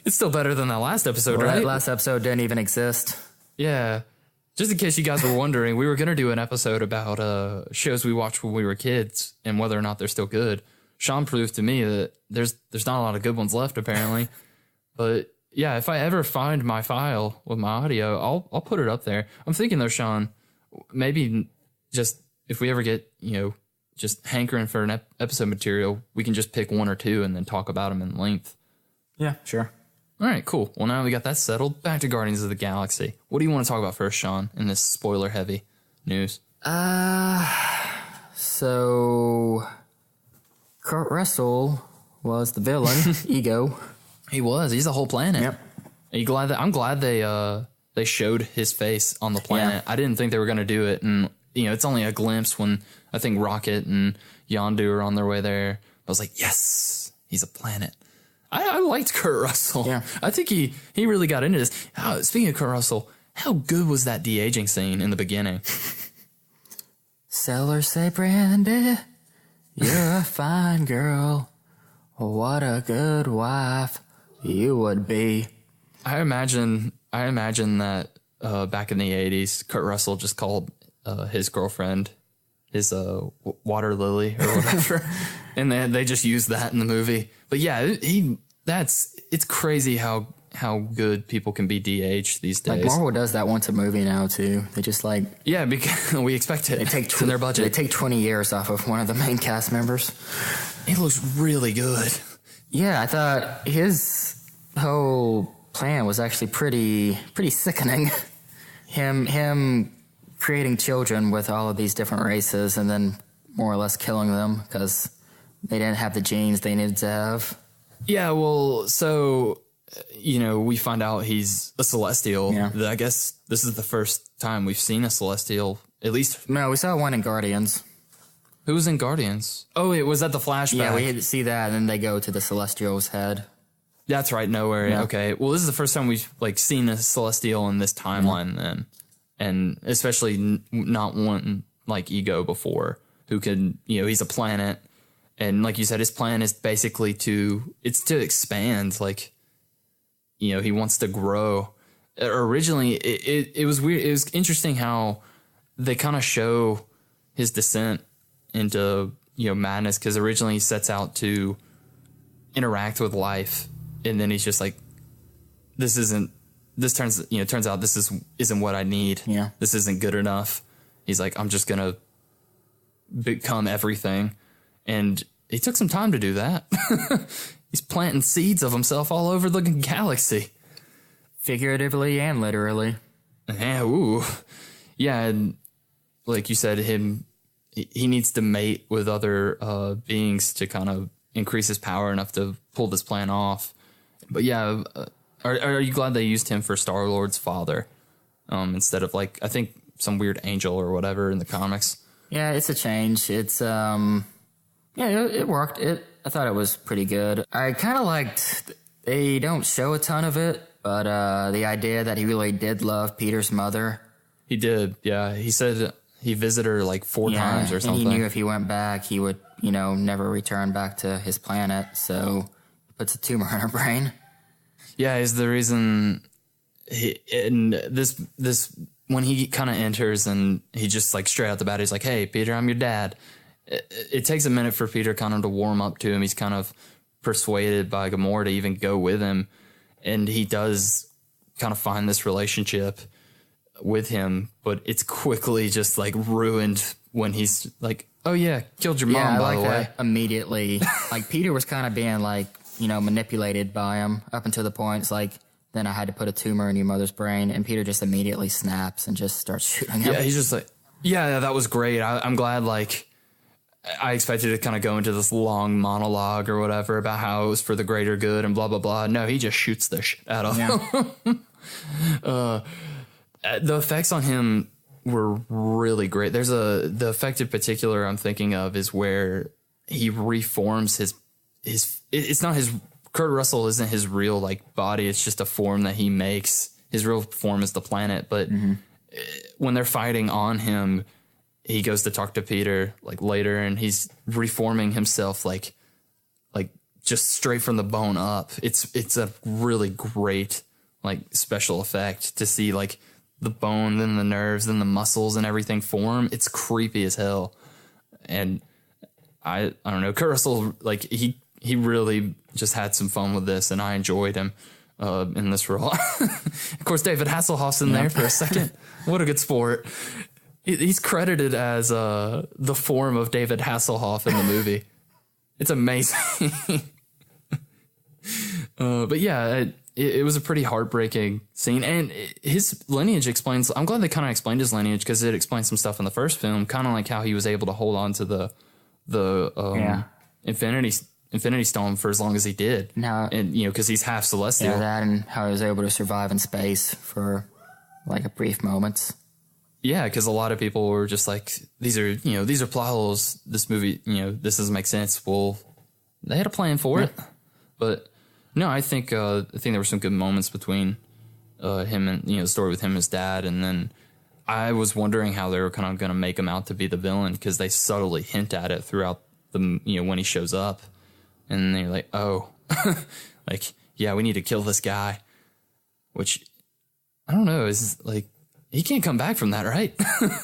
It's still better than that last episode, Well, right? that last episode didn't even exist. Yeah. Just in case you guys were wondering, we were going to do an episode about shows we watched when we were kids and whether or not they're still good. Sean proved to me that there's not a lot of good ones left, apparently. But yeah, if I ever find my file with my audio, I'll put it up there. I'm thinking though, Sean, maybe just if we ever get, just hankering for an episode material, we can just pick 1 or 2 and then talk about them in length. Yeah, sure. All right, cool. Well, now we got that settled. Back to Guardians of the Galaxy. What do you want to talk about first, Sean, in this spoiler-heavy news? So Kurt Russell was the villain, Ego. He was. He's a whole planet. Yep. Are you glad I'm glad they showed his face on the planet. Yeah. I didn't think they were going to do it, and it's only a glimpse when I think Rocket and Yondu are on their way there. I was like, yes, he's a planet. I liked Kurt Russell. Yeah. I think he really got into this. Speaking of Kurt Russell, how good was that de-aging scene in the beginning? Sellers say, Brandy, you're a fine girl. What a good wife you would be. I imagine that back in the 80s, Kurt Russell just called his girlfriend his water lily or whatever, and they just used that in the movie. But yeah, it's crazy how good people can be de-aged these days. Like Marvel does that once a movie now too. They just because we expect it. It's in their budget. They take 20 years off of one of the main cast members. It looks really good. Yeah, I thought his whole plan was actually pretty sickening. Him creating children with all of these different races and then more or less killing them because they didn't have the genes they needed to have. Yeah, well, so we find out he's a Celestial. Yeah. I guess this is the first time we've seen a Celestial, at least. No, we saw one in Guardians. Who was in Guardians? Oh, it was that the flashback? Yeah, we had to see that, and then they go to the Celestial's head. That's right, nowhere. Yeah. Okay, well, this is the first time we've seen a Celestial in this timeline, then, and especially not one like Ego before, who could, he's a planet, and like you said, his plan is basically to expand. He wants to grow. Originally, it was weird. It was interesting how they kind of show his descent into madness, because originally he sets out to interact with life, and then he's just like, turns out this isn't what I need. Yeah. This isn't good enough. He's like, I'm just gonna become everything, and he took some time to do that. He's planting seeds of himself all over the galaxy, Figuratively and literally. Yeah, ooh. Yeah, and like you said, he needs to mate with other beings to kind of increase his power enough to pull this plan off. But yeah, are you glad they used him for Star-Lord's father instead of I think some weird angel or whatever in the comics? Yeah, it's a change. It's it worked. I thought it was pretty good. I kind of liked. They don't show a ton of it, but the idea that he really did love Peter's mother. He did. Yeah, he said he visited her like 4 times or something. And he knew if he went back, he would, never return back to his planet. So he puts a tumor in her brain. Yeah, is the reason. This when he kind of enters and he just like straight out the bat, he's like, "Hey, Peter, I'm your dad." It takes a minute for Peter kind of to warm up to him. He's kind of persuaded by Gamora to even go with him, and he does kind of find this relationship with him, but it's quickly just like ruined when he's like, "Oh yeah, killed your mom, by the way." Immediately, like Peter was kind of being like, manipulated by him up until the point it's like, then I had to put a tumor in your mother's brain, and Peter just immediately snaps and just starts shooting him. Yeah, he's just like, yeah, that was great. I'm glad, like, I expected to kind of go into this long monologue or whatever about how it was for the greater good and blah, blah, blah. No, he just shoots the shit out of him. The effects on him were really great. The effect in particular I'm thinking of is where he reforms it's not his, Kurt Russell isn't his real like body. It's just a form that he makes. His real form is the planet. But when they're fighting on him, he goes to talk to Peter like later, and he's reforming himself like just straight from the bone up. It's a really great like special effect to see like the bone, then the nerves, then the muscles and everything form. It's creepy as hell. And I don't know, Kurt Russell, like he really just had some fun with this, and I enjoyed him in this role. Of course, David Hasselhoff's in there for a second. What a good sport. He's credited as the form of David Hasselhoff in the movie. It's amazing. But yeah, it was a pretty heartbreaking scene. And his lineage explains... I'm glad they kind of explained his lineage, because it explains some stuff in the first film, kind of like how he was able to hold on to the Infinity Stone for as long as he did. Now, and, because he's half celestial. Yeah, that and how he was able to survive in space for like a brief moments. Yeah, because a lot of people were just like, these are plot holes. This movie, this doesn't make sense. Well, they had a plan for it. But no, I think there were some good moments between him and, the story with him and his dad. And then I was wondering how they were kind of going to make him out to be the villain, because they subtly hint at it throughout the, when he shows up. And they're like, oh, like, yeah, we need to kill this guy. Which, I don't know, is like, he can't come back from that, right?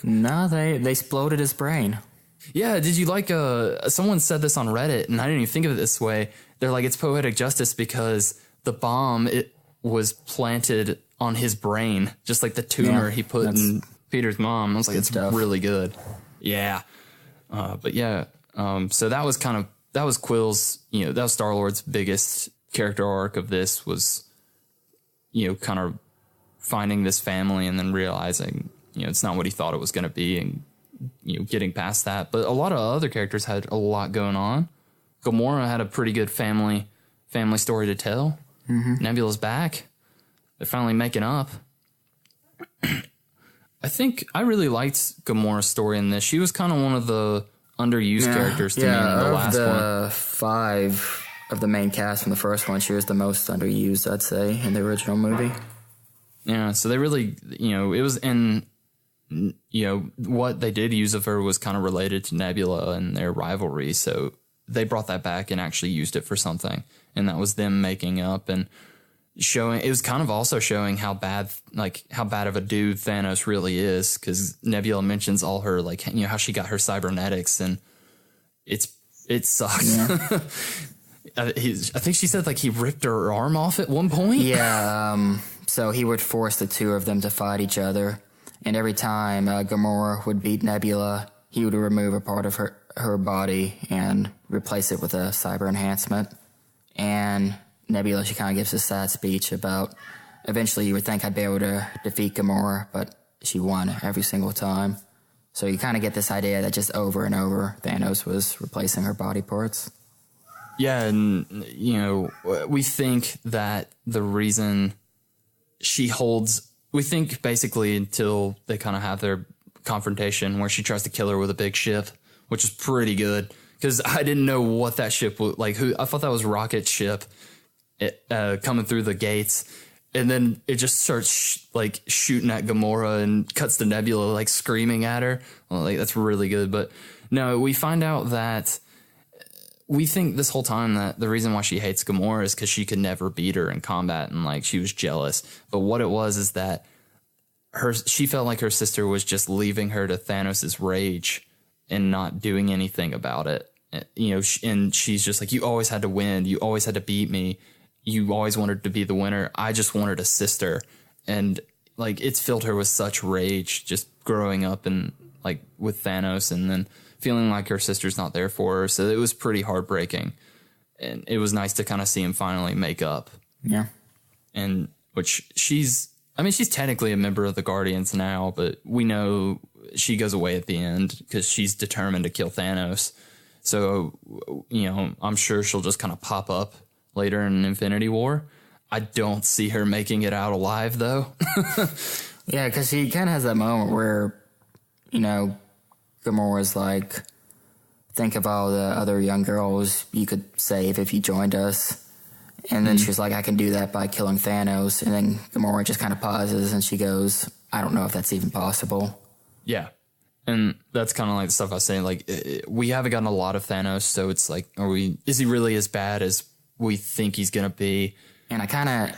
No, they exploded his brain. Yeah, did you like, someone said this on Reddit, and I didn't even think of it this way. They're like, it's poetic justice because the bomb, it was planted on his brain, just like the tumor he put in Peter's mom. I was like, it's really good. Yeah. But yeah, so that was Quill's, that was Star-Lord's biggest character arc of this was, kind of finding this family and then realizing, it's not what he thought it was going to be, and, getting past that. But a lot of other characters had a lot going on. Gamora had a pretty good family story to tell. Nebula's back. They're finally making up. I think I really liked Gamora's story in this. She was kind of one of the underused characters to me in the last one. Of the 5 of the main cast from the first one, she was the most underused, I'd say, in the original movie. Yeah, so they really, it was in, what they did use of her was kind of related to Nebula and their rivalry. So they brought that back and actually used it for something. And that was them making up and showing, it was kind of also showing how bad of a dude Thanos really is. Cause Nebula mentions all her, like, how she got her cybernetics, and it sucks. Yeah. I think she said like he ripped her arm off at one point. Yeah. So he would force the two of them to fight each other. And every time Gamora would beat Nebula, he would remove a part of her body and replace it with a cyber enhancement. And Nebula, she kind of gives a sad speech about eventually you would think I'd be able to defeat Gamora, but she won every single time. So you kind of get this idea that just over and over Thanos was replacing her body parts. Yeah, and, we think that the reason she holds... We think basically until they kind of have their confrontation where she tries to kill her with a big ship, which is pretty good because I didn't know what that ship was like. I thought that was Rocket's ship coming through the gates, and then it just starts shooting at Gamora and cuts to Nebula like screaming at her. Well, like that's really good. But no, we find out that we think this whole time that the reason why she hates Gamora is because she could never beat her in combat and like she was jealous. But what it was is that she felt like her sister was just leaving her to Thanos' rage and not doing anything about it. You know, and she's just like, you always had to win. You always had to beat me. You always wanted to be the winner. I just wanted a sister. And like, it's filled her with such rage just growing up and like with Thanos and then feeling like her sister's not there for her. So it was pretty heartbreaking. And it was nice to kind of see him finally make up. Yeah. And which she's technically a member of the Guardians now, but we know she goes away at the end because she's determined to kill Thanos. So, you know, I'm sure she'll just kind of pop up later in Infinity War. I don't see her making it out alive, though. Yeah, because she kind of has that moment where, you know, Gamora's like, think of all the other young girls you could save if you joined us. And then she's like, I can do that by killing Thanos. And then Gamora just kind of pauses and she goes, I don't know if that's even possible. Yeah. And that's kind of like the stuff I was saying. Like, we haven't gotten a lot of Thanos, so it's like, is he really as bad as we think he's going to be? And I kind of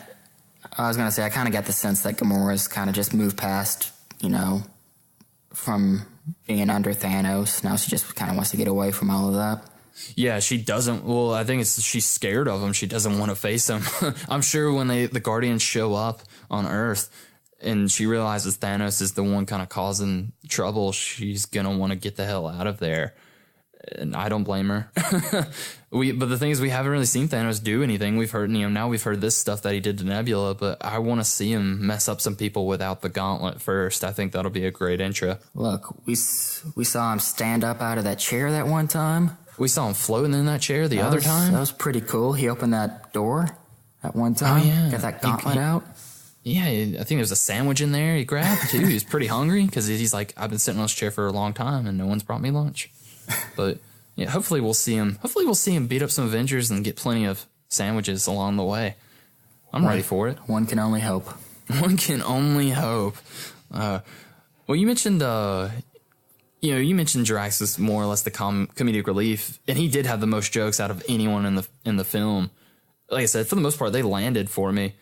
got the sense that Gamora's kind of just moved past, you know, from being under Thanos. Now she just kind of wants to get away from all of that. Yeah, she doesn't. Well, I think she's scared of him. She doesn't want to face him. I'm sure when the Guardians show up on Earth and she realizes Thanos is the one kind of causing trouble, she's going to want to get the hell out of there. And I don't blame her. But the thing is, we haven't really seen Thanos do anything. We've heard, now we've heard this stuff that he did to Nebula, but I want to see him mess up some people without the gauntlet first. I think that'll be a great intro. Look, we saw him stand up out of that chair that one time. We saw him floating in that chair the other time. That was pretty cool. He opened that door at one time. Oh, yeah. Got that gauntlet out. Yeah, I think there's a sandwich in there he grabbed, too. He was pretty hungry because he's like, I've been sitting on this chair for a long time and no one's brought me lunch. But yeah, hopefully we'll see him beat up some Avengers and get plenty of sandwiches along the way. I'm ready for it. One can only hope. One can only hope. Well, you mentioned Drax is more or less the comedic relief, and he did have the most jokes out of anyone in the film. Like I said, for the most part, they landed for me.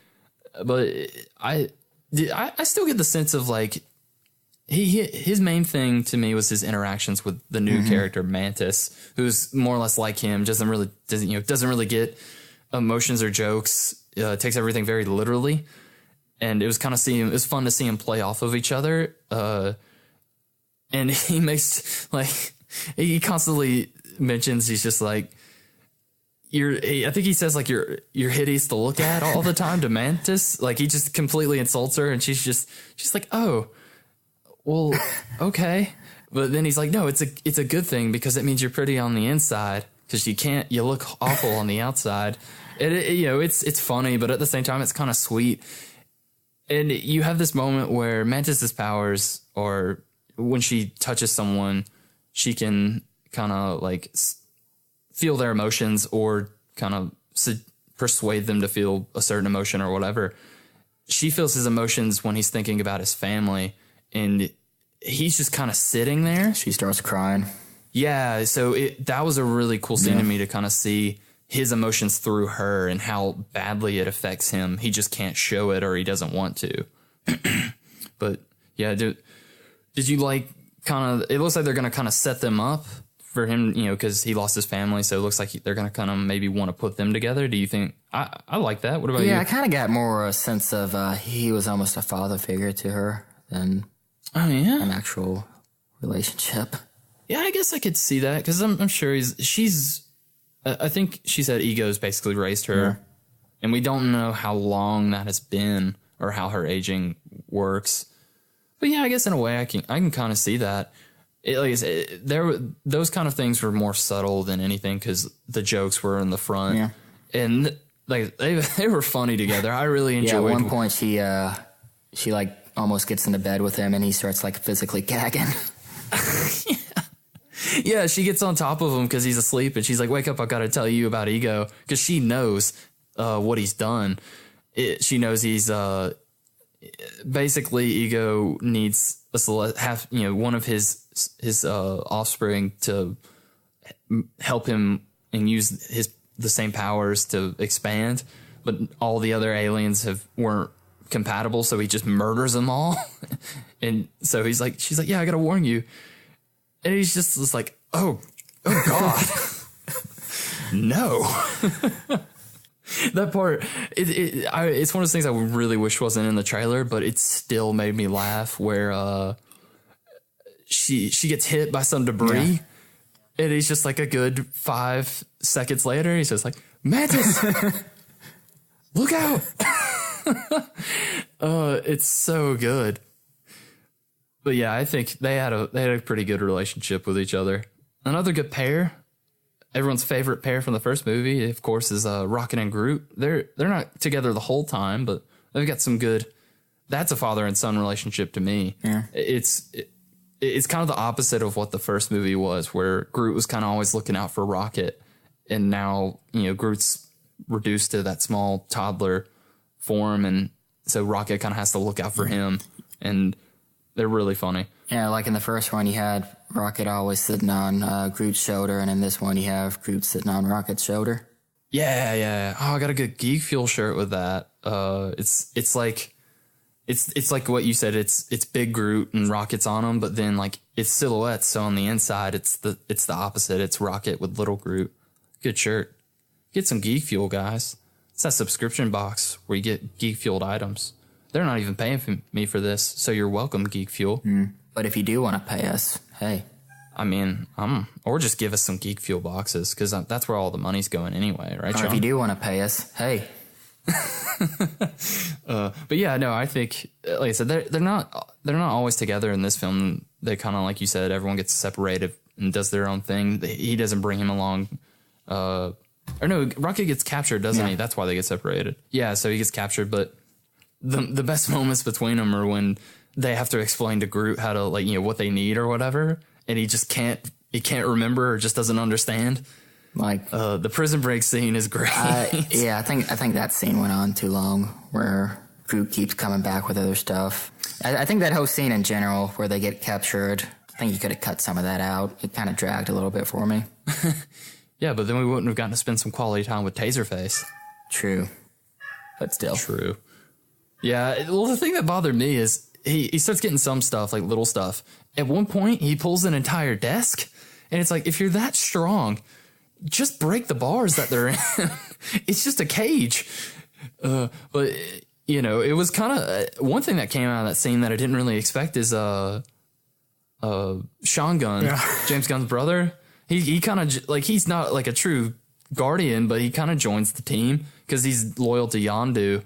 But I still get the sense of like his main thing to me was his interactions with the new character Mantis, who's more or less like him, doesn't really get emotions or jokes, takes everything very literally, and it was fun to see him play off of each other. And he makes he constantly mentions he's just like, I think he says like you're hideous to look at all the time to Mantis. Like he just completely insults her, and she's like, oh, well, okay. But then he's like, no, it's a good thing because it means you're pretty on the inside because you look awful on the outside. And it's funny, but at the same time, it's kind of sweet. And you have this moment where Mantis's powers, or when she touches someone, she can kind of like feel their emotions or kind of persuade them to feel a certain emotion or whatever. She feels his emotions when he's thinking about his family, and he's just kind of sitting there. She starts crying. Yeah, so that was a really cool scene to me to kind of see his emotions through her and how badly it affects him. He just can't show it, or he doesn't want to. But yeah, did you like kind of, it looks like they're going to kind of set them up for him, because he lost his family. So it looks like they're going to kind of maybe want to put them together. Do you think, I like that. What about you? Yeah, I kind of got more a sense of he was almost a father figure to her than an actual relationship. Yeah, I guess I could see that because I'm sure I think she said Ego's basically raised her, and we don't know how long that has been or how her aging works. But yeah, I guess in a way I can kind of see that. Like I said, those kind of things were more subtle than anything because the jokes were in the front, and like they were funny together. I really enjoyed. Yeah, at one point she like almost gets into bed with him, and he starts like physically gagging. Yeah, she gets on top of him because he's asleep, and she's like, "Wake up! I got to tell you about Ego," because she knows what he's done. She knows he's basically Ego needs one of his offspring to help him and use the same powers to expand, but all the other aliens weren't compatible, so he just murders them all. And so she's like, "Yeah, I gotta warn you," and he's just like, "Oh God, no." That part, it's one of those things I really wish wasn't in the trailer, but it still made me laugh. Where she gets hit by some debris, and he's just like a good 5 seconds later, he's just like, "Mantis, look out!" It's so good. But yeah, I think they had a pretty good relationship with each other. Another good pair, everyone's favorite pair from the first movie, of course, is Rocket and Groot. They're not together the whole time, but they've got some good. That's a father and son relationship to me. Yeah. It's kind of the opposite of what the first movie was, where Groot was kind of always looking out for Rocket, and now Groot's reduced to that small toddler form, and so Rocket kind of has to look out for him, and they're really funny. Yeah, like in the first one, you had Rocket always sitting on Groot's shoulder, and in this one, you have Groot sitting on Rocket's shoulder. Yeah. Oh, I got a good Geek Fuel shirt with that. It's like what you said. It's big Groot and Rocket's on him, but then like it's silhouettes. So on the inside, it's the opposite. It's Rocket with little Groot. Good shirt. Get some Geek Fuel, guys. It's that subscription box where you get Geek Fueled items. They're not even paying me for this, so you're welcome, Geek Fuel. But if you do want to pay us, hey. I mean, or just give us some Geek Fuel boxes, because that's where all the money's going anyway, right, Sean? Or if you do want to pay us, hey. But yeah, no, I think, like I said, they're not always together in this film. They kind of, like you said, everyone gets separated and does their own thing. He doesn't bring him along. Or no, Rocket gets captured, doesn't he? That's why they get separated. Yeah, so he gets captured, but the best moments between them are when they have to explain to Groot how to, like, what they need or whatever, and he just can't remember or just doesn't understand. Like the prison break scene is great. I think that scene went on too long, where Groot keeps coming back with other stuff. I think that whole scene in general, where they get captured, I think you could have cut some of that out. It kind of dragged a little bit for me. Yeah, but then we wouldn't have gotten to spend some quality time with Taserface. True. But still. True. Yeah, well, the thing that bothered me is he starts getting some stuff, like little stuff. At one point, he pulls an entire desk, and it's like, if you're that strong, just break the bars that they're in. It's just a cage. But, it was kind of... one thing that came out of that scene that I didn't really expect is Sean Gunn, James Gunn's brother. He kind of, like, he's not like a true Guardian, but he kind of joins the team because he's loyal to Yondu.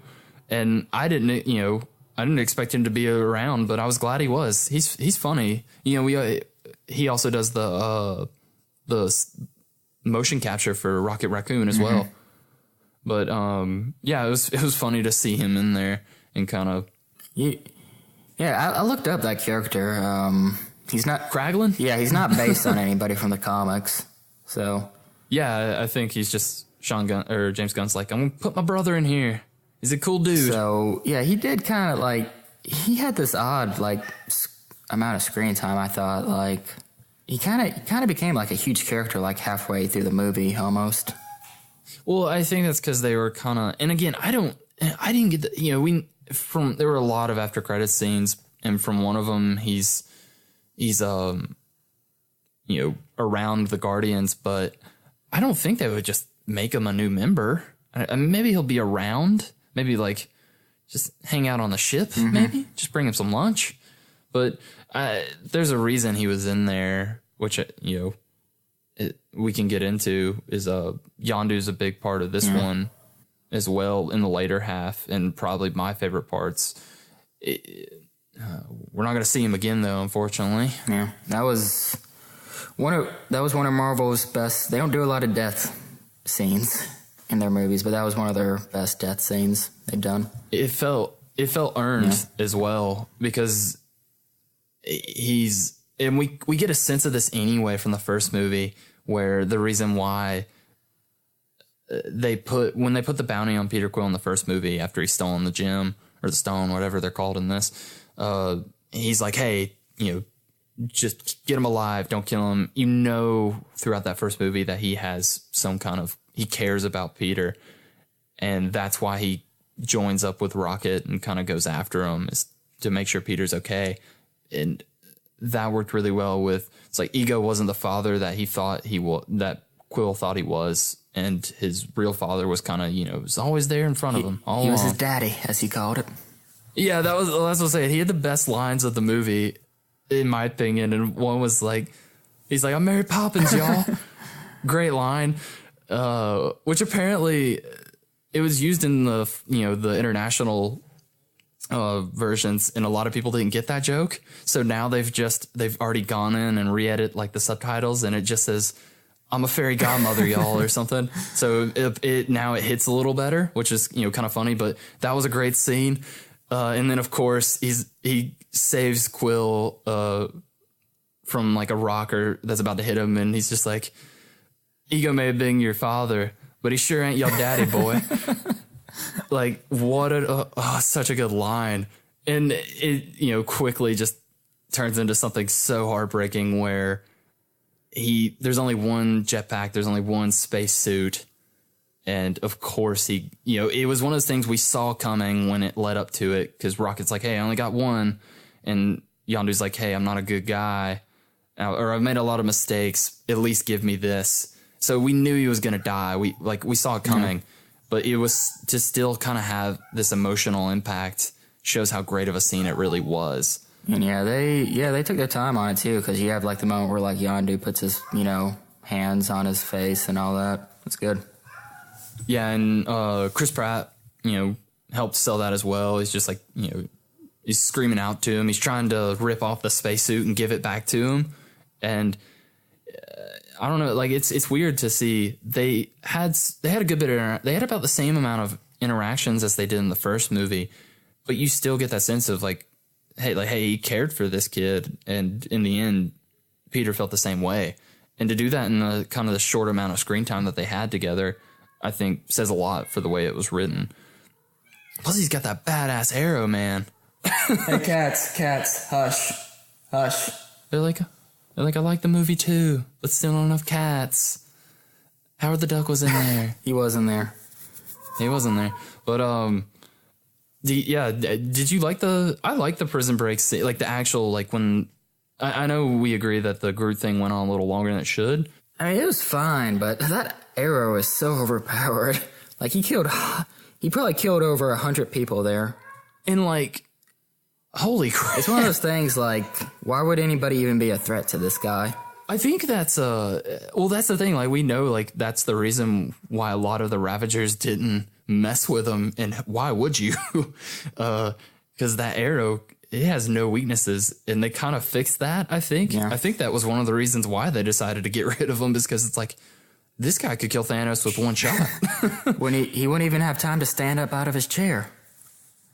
And I didn't expect him to be around, but I was glad he was. He's funny. He also does the motion capture for Rocket Raccoon as well. But it was funny to see him in there and kind of. Yeah, I looked up that character. He's not Kraglin. Yeah, he's not based on anybody from the comics. So yeah, I think he's just Sean Gunn or James Gunn's like, I'm gonna put my brother in here. He's a cool dude. So yeah, he did kind of like, he had this odd like amount of screen time. I thought like he kind of became like a huge character like halfway through the movie almost. Well, I think that's because they were kind of, and again, I didn't get there were a lot of after credits scenes, and from one of them he's around the Guardians, but I don't think they would just make him a new member. Maybe he'll be around, maybe like just hang out on the ship, maybe just bring him some lunch. But there's a reason he was in there, which we can get into. Is Yondu's a big part of this one as well in the later half, and probably my favorite parts. We're not going to see him again, though, unfortunately. Yeah, that was one of Marvel's best. They don't do a lot of death scenes in their movies, but that was one of their best death scenes they've done. It felt it felt earned as well, because and we get a sense of this anyway from the first movie, where the reason why when they put the bounty on Peter Quill in the first movie after he's stolen the gem or the stone, whatever they're called in this, he's like, hey, just get him alive, don't kill him. Throughout that first movie that he has he cares about Peter, and that's why he joins up with Rocket and kind of goes after him, is to make sure Peter's okay. And that worked really well it's like Ego wasn't the father that that Quill thought he was, and his real father was kind of, was always there in front of him all along. He was his daddy, as he called it. Yeah, that's what I'm saying. He had the best lines of the movie, in my opinion, and one was like, he's like, I'm Mary Poppins, y'all. Great line, which apparently it was used in the international versions, and a lot of people didn't get that joke. So now they've already gone in and re-edit like the subtitles, and it just says, I'm a fairy godmother, y'all, or something. So it now hits a little better, which is, kind of funny, but that was a great scene. And then of course he saves Quill, from like a rocker that's about to hit him. And he's just like, Ego may have been your father, but he sure ain't your daddy, boy. Like, what such a good line. And it, quickly just turns into something so heartbreaking, where there's only one jetpack, there's only one space suit. And of course it was one of those things we saw coming when it led up to it, because Rocket's like, hey, I only got one. And Yondu's like, hey, I'm not a good guy, or I've made a lot of mistakes. At least give me this. So we knew he was going to die. We saw it coming, but it was to still kind of have this emotional impact shows how great of a scene it really was. And they took their time on it too, because you have like the moment where like Yondu puts his, hands on his face and all that. It's good. Yeah, and Chris Pratt, helped sell that as well. He's just like, he's screaming out to him. He's trying to rip off the spacesuit and give it back to him. And I don't know, like it's weird to see they had a good bit of they had about the same amount of interactions as they did in the first movie, but you still get that sense of like, hey, he cared for this kid, and in the end, Peter felt the same way. And to do that in the kind of the short amount of screen time that they had together, I think says a lot for the way it was written. Plus, he's got that badass arrow, man. Hey, cats, hush. They're like, I like the movie too, but still not enough cats. Howard the Duck was in there. He wasn't there. He wasn't there. But did you like I like the prison break scene, like the actual, like when I know we agree that the Groot thing went on a little longer than it should. I mean, it was fine, but that arrow is so overpowered. Like he probably killed over 100 people there. And like, holy crap. It's one of those things like, why would anybody even be a threat to this guy? I think that's that's the thing. Like, we know, like, that's the reason why a lot of the Ravagers didn't mess with him. And why would you? Because that arrow, it has no weaknesses, and they kind of fixed that, I think. Yeah. I think that was one of the reasons why they decided to get rid of him, is because it's like, this guy could kill Thanos with one shot. When he wouldn't even have time to stand up out of his chair.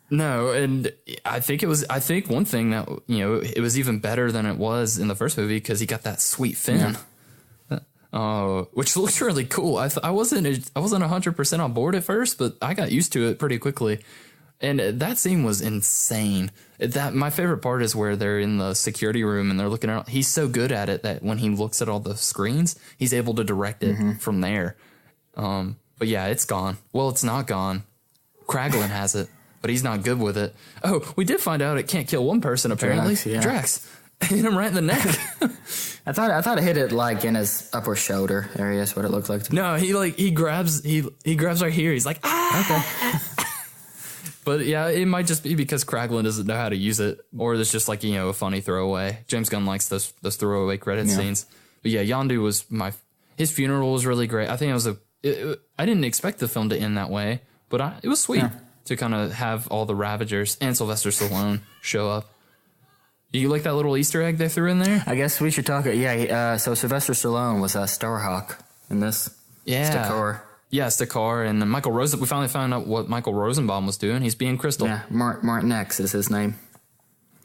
No, and I think one thing that, it was even better than it was in the first movie, because he got that sweet fin, which looks really cool. I wasn't 100% on board at first, but I got used to it pretty quickly. And that scene was insane. My favorite part is where they're in the security room and they're looking at. He's so good at it that when he looks at all the screens, he's able to direct it from there. But yeah, it's gone. Well, it's not gone. Kraglin has it, but he's not good with it. Oh, we did find out it can't kill one person apparently. Drax hit him right in the neck. I thought it hit it like in his upper shoulder area. Is what it looked like to me. No, he grabs right here. He's like, ah. Okay. But yeah, it might just be because Kraglin doesn't know how to use it, or there's just like, a funny throwaway. James Gunn likes those throwaway credit scenes. But yeah, Yondu was his funeral was really great. I think I didn't expect the film to end that way, but it was sweet to kind of have all the Ravagers and Sylvester Stallone show up. Do you like that little Easter egg they threw in there? I guess we should talk. So Sylvester Stallone was Starhawk in this. Yeah. Stakor. Yeah, Stakar, and then Michael Rosen. We finally found out what Michael Rosenbaum was doing. He's being Crystal. Yeah, Martin X is his name.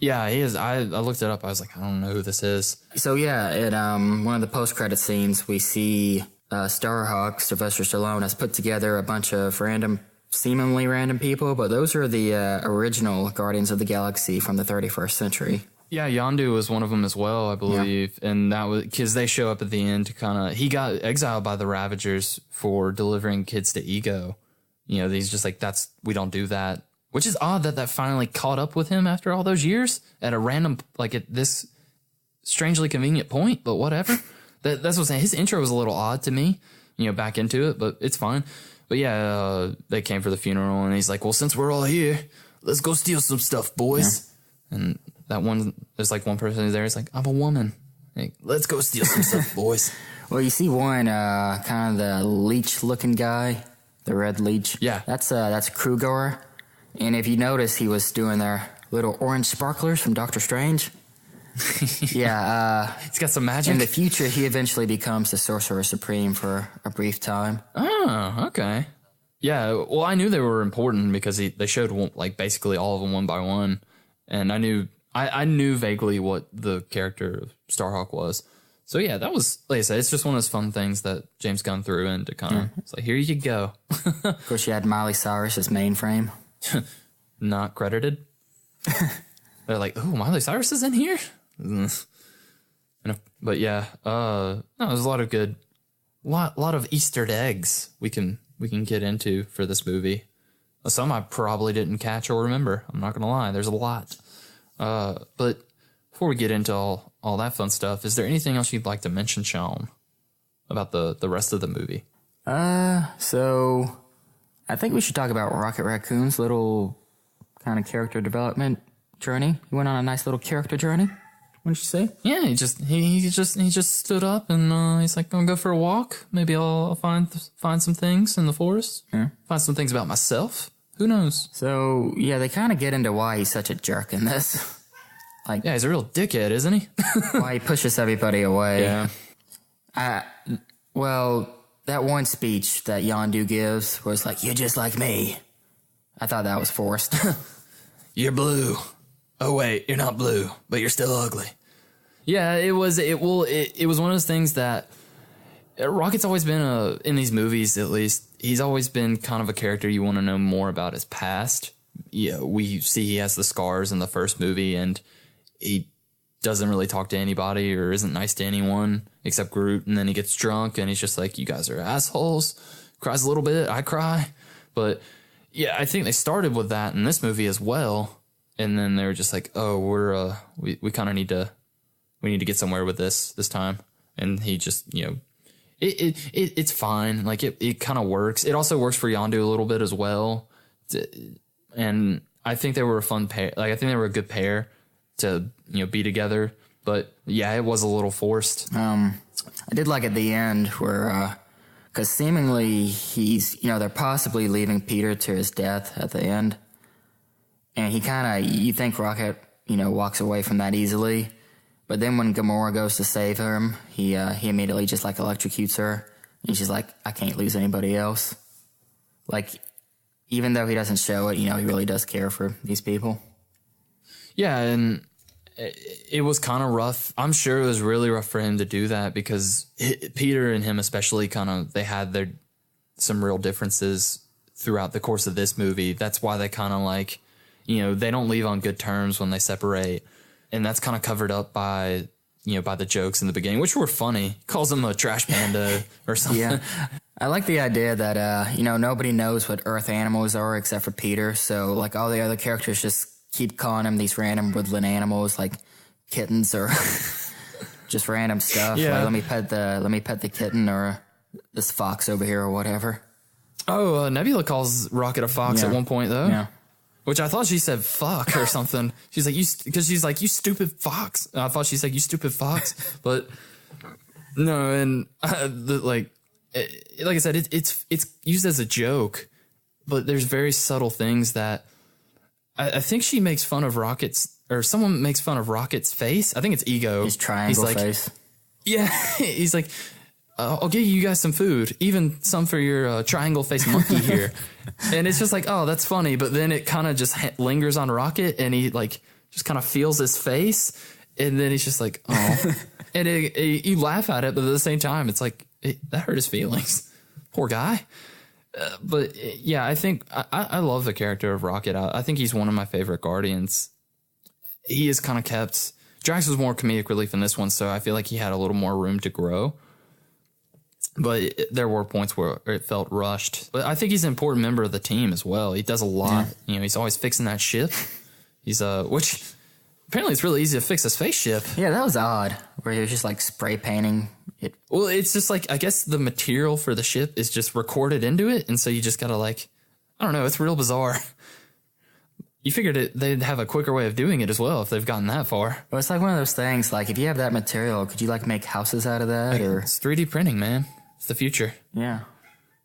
Yeah, he is. I looked it up. I was like, I don't know who this is. So yeah, at one of the post-credit scenes, we see Starhawk, Sylvester Stallone, has put together a bunch of seemingly random people, but those are the original Guardians of the Galaxy from the 31st century. Yeah, Yondu was one of them as well, I believe. Yeah. And that was because they show up at the end to kind of... He got exiled by the Ravagers for delivering kids to Ego. You know, he's just like, we don't do that. Which is odd that finally caught up with him after all those years at a random, like at this strangely convenient point, but whatever. That's what I'm saying. His intro was a little odd to me, you know, back into it, but it's fine. But yeah, they came for the funeral and he's like, well, since we're all here, let's go steal some stuff, boys. Yeah. And there's like one person who's there. It's like, I'm a woman. Like, let's go steal some stuff, boys. Well, you see one kind of the leech looking guy, the red leech. Yeah. That's Krugor. And if you notice, he was doing their little orange sparklers from Doctor Strange. Yeah. He's got some magic. In the future, he eventually becomes the Sorcerer Supreme for a brief time. Oh, okay. Yeah, well, I knew they were important because they showed like basically all of them one by one. And I knew vaguely what the character of Starhawk was. So yeah, that was, like I said, it's just one of those fun things that James Gunn threw in to kind of, it's like, here you go. Of course, you had Miley Cyrus as Mainframe. Not credited. They're like, oh, Miley Cyrus is in here? But yeah, no, there's a lot of good, lot of Easter eggs we can get into for this movie. Some I probably didn't catch or remember. I'm not gonna lie, there's a lot. But before we get into all that fun stuff, is there anything else you'd like to mention, Sean, about the rest of the movie? So I think we should talk about Rocket Raccoon's little kind of character development journey. He went on a nice little character journey. Wouldn't you say? Yeah, he just stood up and he's like, I'm gonna go for a walk. Maybe I'll find some things in the forest. Yeah. Find some things about myself. Who knows? So yeah, they kind of get into why he's such a jerk in this. Like, yeah, he's a real dickhead, isn't he? Why he pushes everybody away. Yeah. Well, that one speech that Yondu gives was like, "You're just like me." I thought that was forced. You're blue. Oh wait, you're not blue, but you're still ugly. Yeah, it was one of those things that Rocket's always been in these movies, at least. He's always been kind of a character you want to know more about his past. Yeah, we see he has the scars in the first movie, and he doesn't really talk to anybody or isn't nice to anyone except Groot. And then he gets drunk, and he's just like, "You guys are assholes." Cries a little bit. I cry, but yeah, I think they started with that in this movie as well. And then they were just like, "Oh, we kind of need to get somewhere with this time." And he just, you know. It's fine. Like it kind of works. It also works for Yondu a little bit as well. And I think they were a fun pair. Like I think they were a good pair to, you know, be together. But yeah, it was a little forced. I did like at the end where, because seemingly he's, you know, they're possibly leaving Peter to his death at the end. And he kind of, you think Rocket, you know, walks away from that easily. But then when Gamora goes to save him, he immediately just like electrocutes her. And she's like, I can't lose anybody else. Like, even though he doesn't show it, you know, he really does care for these people. Yeah, and it was kind of rough. I'm sure it was really rough for him to do that because Peter and him especially they had some real differences throughout the course of this movie. That's why they kind of like, you know, they don't leave on good terms when they separate. And that's kind of covered up by, you know, by the jokes in the beginning, which were funny. He calls him a trash panda or something. Yeah. I like the idea that, you know, nobody knows what Earth animals are except for Peter. So, like, all the other characters just keep calling him these random woodland animals, like kittens or just random stuff. Yeah. Like, let me pet the kitten or this fox over here or whatever. Oh, Nebula calls Rocket a fox at one point, though. Yeah. Which I thought she said fuck or something. She's like, she's like, you stupid fox. And I thought she said, you stupid fox. But no, and like I said, it's used as a joke, but there's very subtle things that I think she makes fun of Rocket's, or someone makes fun of Rocket's face. I think it's Ego. His triangle face. Yeah. He's like, I'll give you guys some food, even some for your triangle-faced monkey here. And it's just like, oh, that's funny. But then it kind of just lingers on Rocket, and he like just kind of feels his face, and then he's just like, oh. And you laugh at it, but at the same time, it's like, that hurt his feelings. Poor guy. But yeah, I think I love the character of Rocket. I think he's one of my favorite Guardians. He is kind of kept... Drax was more comedic relief in this one, so I feel like he had a little more room to grow. But there were points where it felt rushed. But I think he's an important member of the team as well. He does a lot. Yeah. You know, he's always fixing that ship. He's which apparently it's really easy to fix a spaceship. Yeah, that was odd. Where he was just like spray painting it. Well, it's just like, I guess the material for the ship is just recorded into it, and so you just gotta like, I don't know, it's real bizarre. You figured they'd have a quicker way of doing it as well if they've gotten that far. Well, it's like one of those things, like if you have that material, could you like make houses out of that? Or it's 3D printing, man. It's the future. Yeah.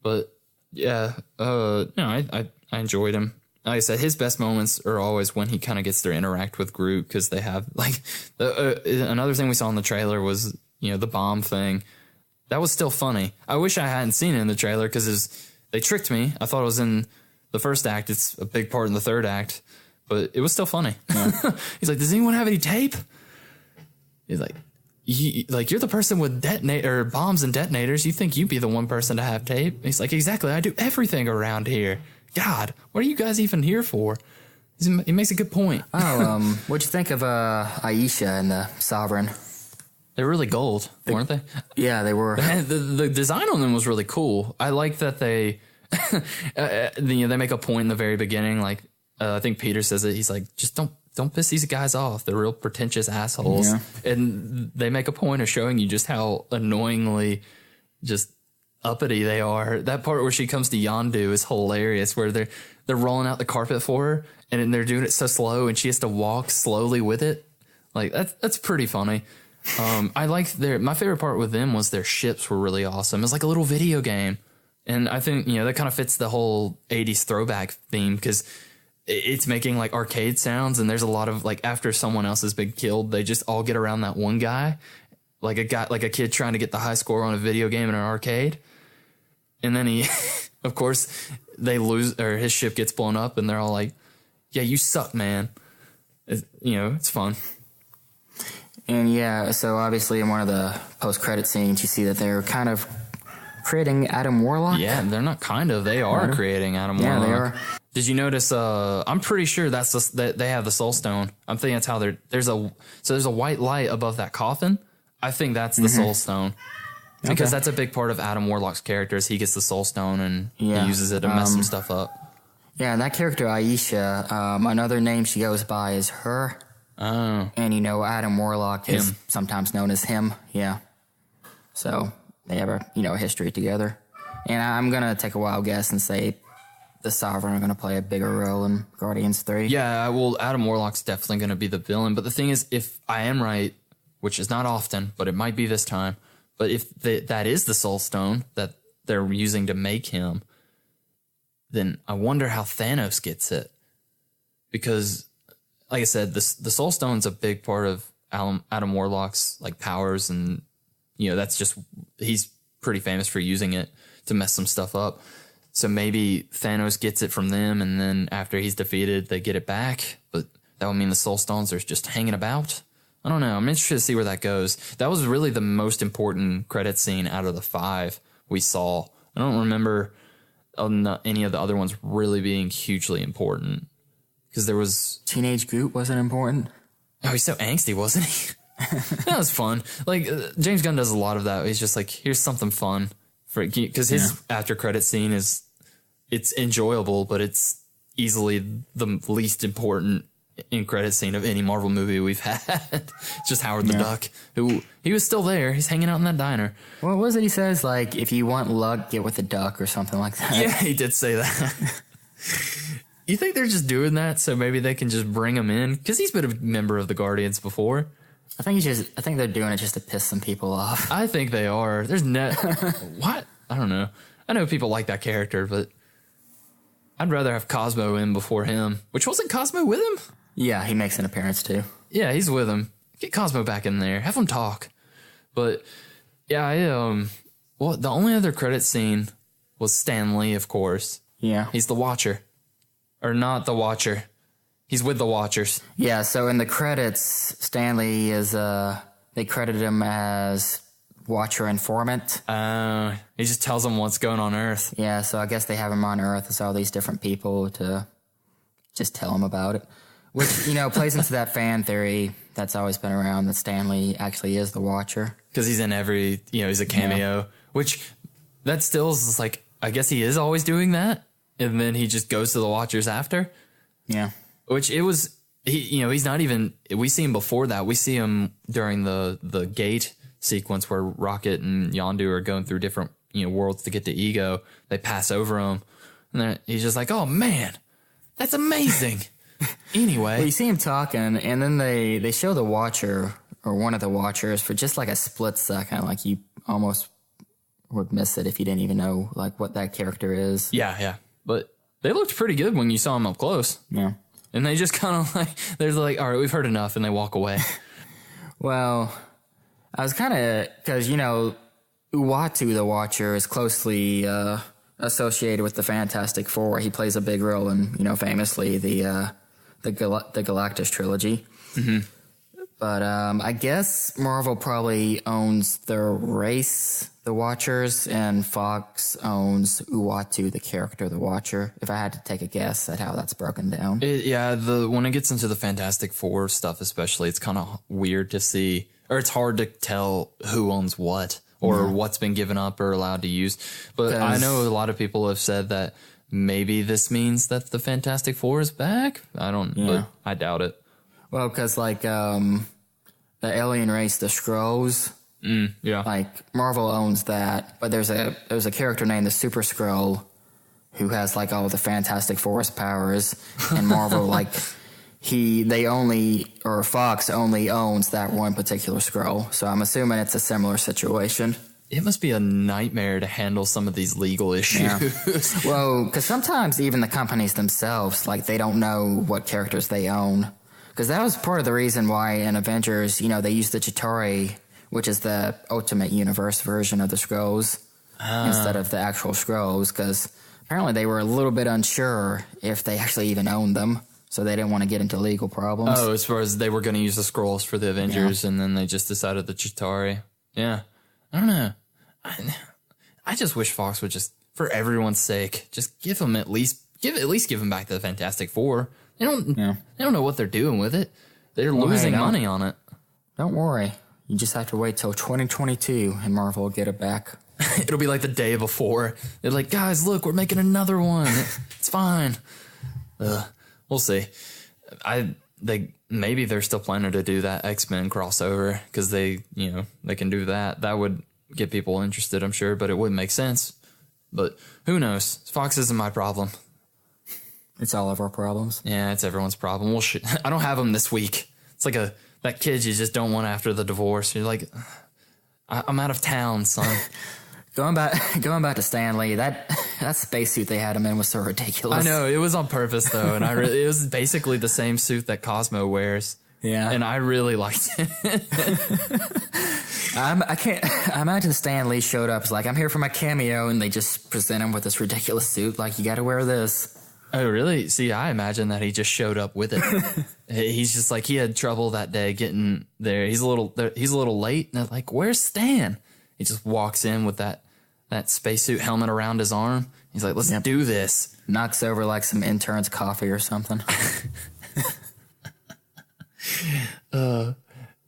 But yeah, I enjoyed him. Like I said, his best moments are always when he kind of gets to interact with Groot, because they have like another thing we saw in the trailer was, you know, the bomb thing. That was still funny. I wish I hadn't seen it in the trailer because they tricked me. I thought it was in the first act. It's a big part in the third act, but it was still funny. Yeah. He's like, does anyone have any tape? He's like, you're the person with bombs and detonators. You think you'd be the one person to have tape? And he's like, exactly. I do everything around here. God, what are you guys even here for? He makes a good point. Oh, what'd you think of Aisha and the Sovereign? They're really gold, weren't they? Yeah, they were. The design on them was really cool. I like that they, they make a point in the very beginning. Like, I think Peter says it. He's like, just don't piss these guys off. They're real pretentious assholes. Yeah. And they make a point of showing you just how annoyingly just uppity they are. That part where she comes to Yondu is hilarious, where they're rolling out the carpet for her, and they're doing it so slow, and she has to walk slowly with it. Like, that's pretty funny. I like my favorite part with them was their ships were really awesome. It's like a little video game. And I think, you know, that kind of fits the whole 80s throwback theme, because it's making like arcade sounds, and there's a lot of like, after someone else has been killed, they just all get around that one guy, like a kid trying to get the high score on a video game in an arcade. And then he, of course, they lose, or his ship gets blown up, and they're all like, yeah, you suck, man. It's fun. And yeah, so obviously in one of the post-credit scenes, you see that they're kind of creating Adam Warlock. Yeah, they're not kind of. They are creating Adam Warlock. Yeah, they are. Did you notice? I'm pretty sure that they have the Soul Stone. I'm thinking that's how there's a white light above that coffin. I think that's the Soul Stone. Because that's a big part of Adam Warlock's character is he gets the Soul Stone and he uses it to mess some stuff up. Yeah, and that character Aisha, another name she goes by is Her. Oh. And, Adam Warlock is sometimes known as him. Yeah. So they have a history together. And I'm going to take a wild guess and say the Sovereign are going to play a bigger role in Guardians 3. Yeah, well, Adam Warlock's definitely going to be the villain. But the thing is, if I am right, which is not often, but it might be this time, but if that is the Soul Stone that they're using to make him, then I wonder how Thanos gets it. Because, like I said, the Soul Stone's a big part of Adam Warlock's like powers, and that's just, he's pretty famous for using it to mess some stuff up. So maybe Thanos gets it from them, and then after he's defeated, they get it back. But that would mean the Soul Stones are just hanging about. I don't know. I'm interested to see where that goes. That was really the most important credit scene out of the 5 we saw. I don't remember any of the other ones really being hugely important. Because there was... Teenage Groot wasn't important? Oh, he's so angsty, wasn't he? That was fun. Like, James Gunn does a lot of that. He's just like, here's something fun. Because his after credit scene it's enjoyable, but it's easily the least important in credit scene of any Marvel movie we've had. It's just Howard the Duck, who he was still there. He's hanging out in that diner. What was it he says? Like, if you want luck, get with the duck or something like that. Yeah, he did say that. You think they're just doing that so maybe they can just bring him in? Because he's been a member of the Guardians before. I think they're doing it just to piss some people off. I think they are. There's what? I don't know. I know people like that character, but I'd rather have Cosmo in before him. Which, wasn't Cosmo with him? Yeah, he makes an appearance too. Yeah, he's with him. Get Cosmo back in there. Have him talk. But yeah, Well, the only other credit scene was Stan Lee, of course. Yeah. He's the Watcher. Or not the Watcher. He's with the Watchers. Yeah, so in the credits, Stanley is, they credited him as Watcher Informant. He just tells them what's going on Earth. Yeah, so I guess they have him on Earth as all these different people to just tell him about it. Which, plays into that fan theory that's always been around, that Stanley actually is the Watcher. Because he's in every, he's a cameo. Yeah. Which, that still is like, I guess he is always doing that. And then he just goes to the Watchers after. Yeah. Which it was, he's not even, we see him before that. We see him during the gate sequence where Rocket and Yondu are going through different, worlds to get to Ego. They pass over him. And then he's just like, oh man, that's amazing. Anyway. Well, you see him talking, and then they show the Watcher, or one of the Watchers, for just like a split second. Like you almost would miss it if you didn't even know like what that character is. Yeah. But they looked pretty good when you saw them up close. Yeah. And they just kind of they're like, all right, we've heard enough, and they walk away. Well, I was kind of, because, Uatu the Watcher is closely associated with the Fantastic Four. He plays a big role in, famously the Galactus trilogy. Mm-hmm. But I guess Marvel probably owns their race, the Watchers, and Fox owns Uatu, the character, the Watcher. If I had to take a guess at how that's broken down. When it gets into the Fantastic Four stuff especially, it's kind of weird to see, or it's hard to tell who owns what, or what's been given up or allowed to use. But I know a lot of people have said that maybe this means that the Fantastic Four is back. I don't know. But I doubt it. Well, because the alien race, the Skrulls, like Marvel owns that, but there's a character named the Super Skrull who has like all the Fantastic Four's powers, and Marvel Fox only owns that one particular Skrull. So I'm assuming it's a similar situation. It must be a nightmare to handle some of these legal issues. Yeah. Well, because sometimes even the companies themselves, like, they don't know what characters they own. Because that was part of the reason why in Avengers, they used the Chitauri, which is the Ultimate Universe version of the Skrulls, instead of the actual Skrulls, because apparently they were a little bit unsure if they actually even owned them, so they didn't want to get into legal problems. Oh, as far as they were going to use the Skrulls for the Avengers, and then they just decided the Chitauri. Yeah. I don't know. I just wish Fox would just, for everyone's sake, just give them give them back to the Fantastic Four. They don't know what they're doing with it. They're losing money on it. Don't worry. You just have to wait till 2022 and Marvel will get it back. It'll be like the day before. They're like, guys, look, we're making another one. It's fine. We'll see. Maybe they're still planning to do that X-Men crossover because they can do that. That would get people interested, I'm sure, but it wouldn't make sense. But who knows? Fox isn't my problem. It's all of our problems. Yeah, it's everyone's problem. Well, shit, I don't have them this week. It's like that kid you just don't want after the divorce. You're like, I'm out of town, son. Going back to Stanley, that spacesuit they had him in was so ridiculous. I know, it was on purpose though, and it was basically the same suit that Cosmo wears. Yeah, and I really liked it. I imagine Stan Lee showed up, like, I'm here for my cameo, and they just present him with this ridiculous suit, like, you got to wear this. Oh, really? See, I imagine that he just showed up with it. He's just like, he had trouble that day getting there. He's a little late, and they're like, where's Stan? He just walks in with that spacesuit helmet around his arm. He's like, let's do this. Knocks over like some intern's coffee or something.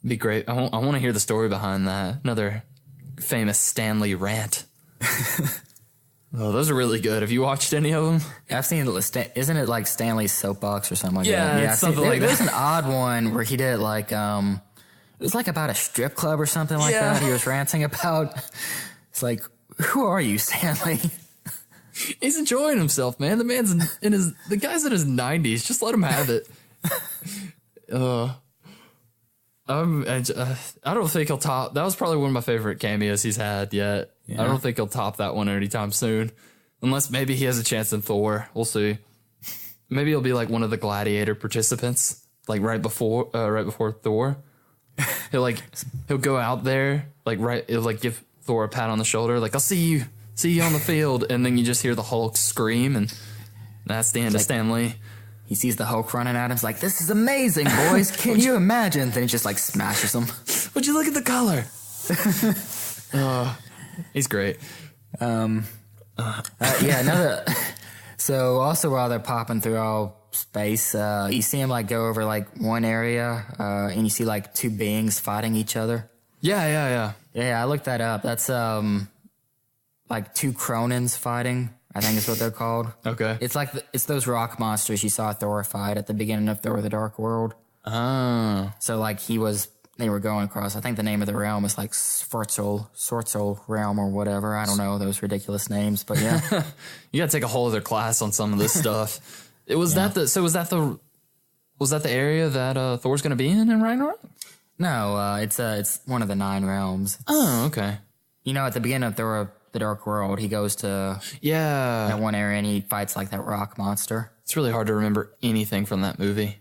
Be great. I want to hear the story behind that. Another famous Stanley rant. Oh, those are really good. Have you watched any of them? I've seen it. Isn't it like Stanley's Soapbox or something like that? Yeah, it's something like that. There's an odd one where he did like, it was like about a strip club or something like that he was ranting about. It's like, who are you, Stanley? He's enjoying himself, man. The man's the guy's in his 90s. Just let him have it. I don't think he'll top. That was probably one of my favorite cameos he's had yet. Yeah. I don't think he'll top that one anytime soon, unless maybe he has a chance in Thor. We'll see. Maybe he'll be like one of the Gladiator participants, like right before Thor. He'll go out there, he'll give Thor a pat on the shoulder, like, I'll see you on the field. And then you just hear the Hulk scream, and that's the end of Stan Lee. He sees the Hulk running at him. He's like, this is amazing, boys. Can you imagine? Then he just like smashes him. Would you look at the color? He's great. So also while they're popping through all space, you see him like go over like one area, and you see like two beings fighting each other. Yeah. Yeah, I looked that up. That's like two Cronins fighting, I think is what they're called. Okay. It's like it's those rock monsters you saw Thor fight at the beginning of Thor: The Dark World. Oh. So like they were going across, I think the name of the realm is like Sforzel realm or whatever. I don't know those ridiculous names, but yeah. You gotta take a whole other class on some of this stuff. Was that the area that Thor's gonna be in Ragnarok? No, it's one of the 9 realms. Oh, okay. You know, at the beginning of Thor: The Dark World, he goes to that one area and he fights like that rock monster. It's really hard to remember anything from that movie.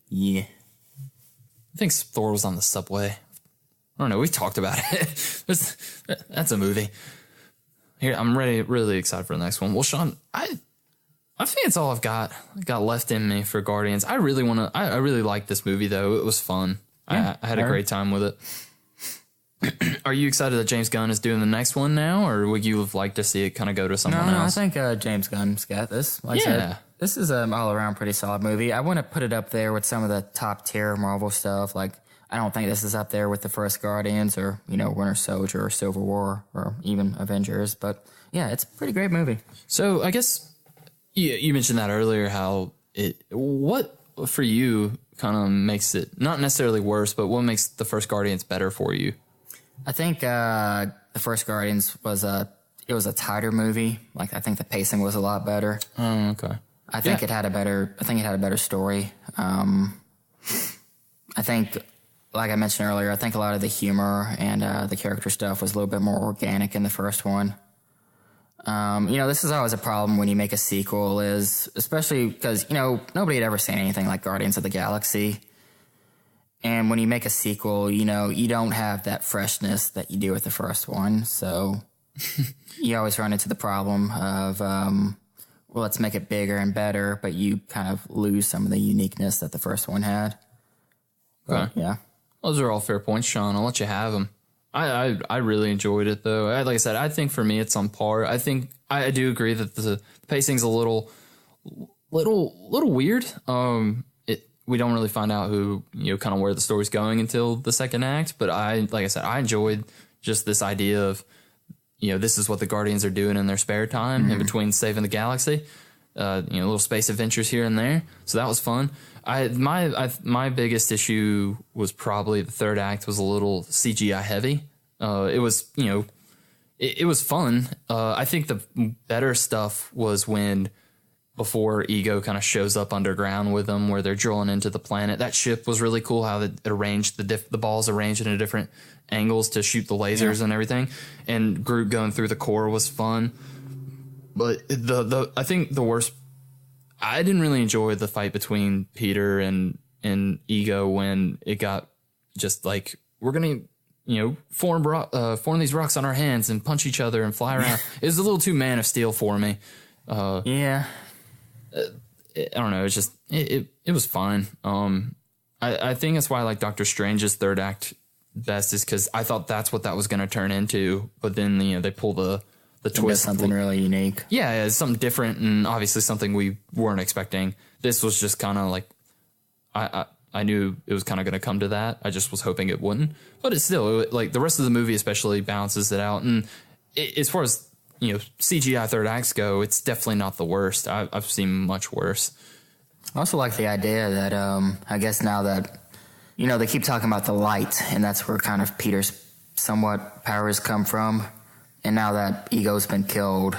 Yeah. I think Thor was on the subway. I don't know. We talked about it. That's a movie. Here, I'm really excited for the next one. Well, Sean, I think it's all I've got left in me for Guardians. I really like this movie though. It was fun. Yeah, I had a great time with it. Are you excited that James Gunn is doing the next one now, or would you have liked to see it kind of go to someone else? I think James Gunn's got this. Like I said, this is an all-around pretty solid movie. I want to put it up there with some of the top-tier Marvel stuff. Like, I don't think this is up there with the first Guardians or, Winter Soldier or Civil War or even Avengers. But, yeah, it's a pretty great movie. So, I guess you mentioned that earlier, how what for you kind of makes it not necessarily worse, but what makes the first Guardians better for you? I think the first Guardians was a tighter movie. Like, I think the pacing was a lot better. Oh, okay. I think it had a better story. I think, like I mentioned earlier, I think a lot of the humor and the character stuff was a little bit more organic in the first one. This is always a problem when you make a sequel, is especially because, nobody had ever seen anything like Guardians of the Galaxy. And when you make a sequel, you don't have that freshness that you do with the first one. So you always run into the problem of, let's make it bigger and better, but you kind of lose some of the uniqueness that the first one had. But, yeah. Those are all fair points, Sean. I'll let you have them. I really enjoyed it, though. Like I said, I think for me it's on par. I think I do agree that the pacing's a little weird. We don't really find out who, kind of where the story's going until the second act. But like I said, I enjoyed just this idea of, this is what the Guardians are doing in their spare time in between saving the galaxy. Little space adventures here and there. So that was fun. My biggest issue was probably the third act was a little CGI heavy. It was, it was fun. I think the better stuff was before Ego kind of shows up underground with them, where they're drilling into the planet. That ship was really cool, how it arranged the balls arranged in different angles to shoot the lasers and everything. And Groot going through the core was fun. But I think the worst, I didn't really enjoy the fight between Peter and Ego when it got just like, we're going to, form these rocks on our hands and punch each other and fly around. It was a little too Man of Steel for me. Yeah. I don't know. It's just, it was fine. I think that's why I like Doctor Strange's third act best, is because I thought that's what that was going to turn into. But then, they pull the twist. Something really unique. Yeah, it's something different, and obviously something we weren't expecting. This was just kind of like, I knew it was kind of going to come to that. I just was hoping it wouldn't. But it's still, like, the rest of the movie especially balances it out. And as far as, CGI third acts go, it's definitely not the worst. I've seen much worse. I also like the idea that, I guess now that, they keep talking about the light, and that's where kind of Peter's somewhat powers come from. And now that Ego's been killed,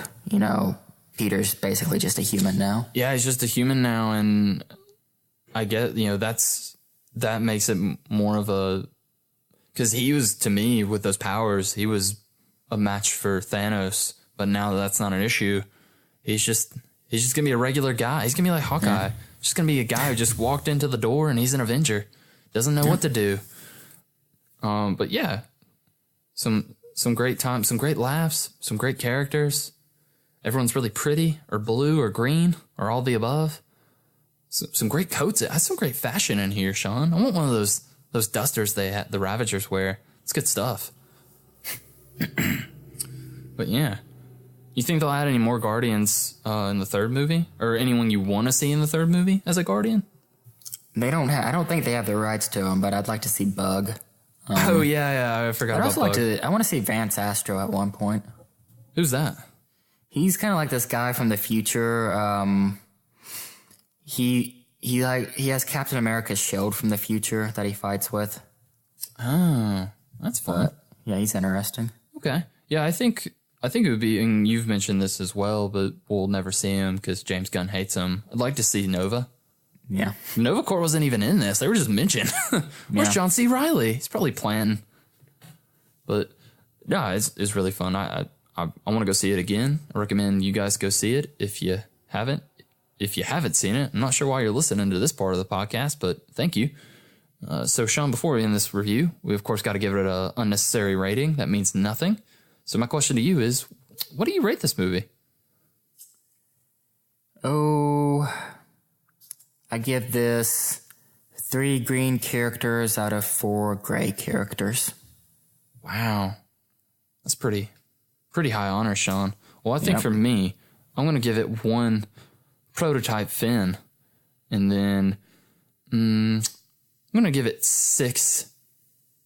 Peter's basically just a human now. Yeah, he's just a human now, and I get, that makes it more of a, because he was, to me, with those powers, he was a match for Thanos. But now that's not an issue. He's just gonna be a regular guy. He's gonna be like Hawkeye. Yeah. Just gonna be a guy who just walked into the door and he's an Avenger. Doesn't know what to do. But yeah, some some great times, some great laughs, some great characters. Everyone's really pretty, or blue, or green, or all the above. Some great coats. It has some great fashion in here, Sean. I want one of those dusters the Ravagers wear. It's good stuff. But yeah. You think they'll add any more Guardians in the third movie? Or anyone you want to see in the third movie as a Guardian? They don't I don't think they have the rights to them, but I'd like to see Bug. Oh, yeah, I forgot about Bug. I want to see Vance Astro at one point. Who's that? He's kind of like this guy from the future. He has Captain America's shield from the future that he fights with. Oh, that's fun. But, yeah, he's interesting. Okay. Yeah, I think it would be, and you've mentioned this as well, but we'll never see him because James Gunn hates him. I'd like to see Nova. Yeah. Nova Corps wasn't even in this. They were just mentioned. Where's John C. Reilly? He's probably planning. But, yeah, it's really fun. I want to go see it again. I recommend you guys go see it if you haven't. If you haven't seen it, I'm not sure why you're listening to this part of the podcast, but thank you. So, Sean, before we end this review, we, of course, got to give it an unnecessary rating. That means nothing. So my question to you is, what do you rate this movie? Oh, I give this 3 green characters out of 4 gray characters. Wow. That's pretty high honor, Sean. Well, I think for me, I'm going to give it 1 prototype Finn. And then I'm going to give it 6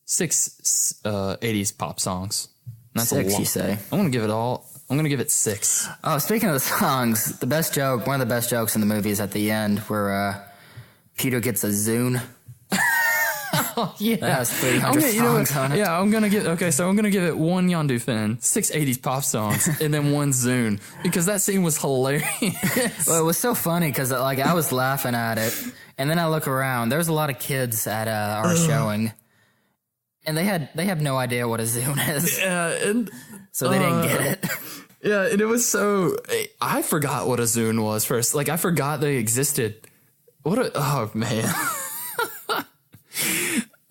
80s pop songs. That's 6, you say? I'm going to give it 6. Oh, speaking of the songs, one of the best jokes in the movie is at the end where Peter gets a Zune. Oh, yeah. That has 300 songs on it. Yeah, I'm going to give it 1 Yondu Finn, 6 80s pop songs, and then 1 Zune, because that scene was hilarious. Well, it was so funny because I was laughing at it, and then I look around. There's a lot of kids at our showing. And they have no idea what a Zune is. Yeah, so they didn't get it. Yeah, and it was so... I forgot what a Zune was first. I forgot they existed. Oh, man.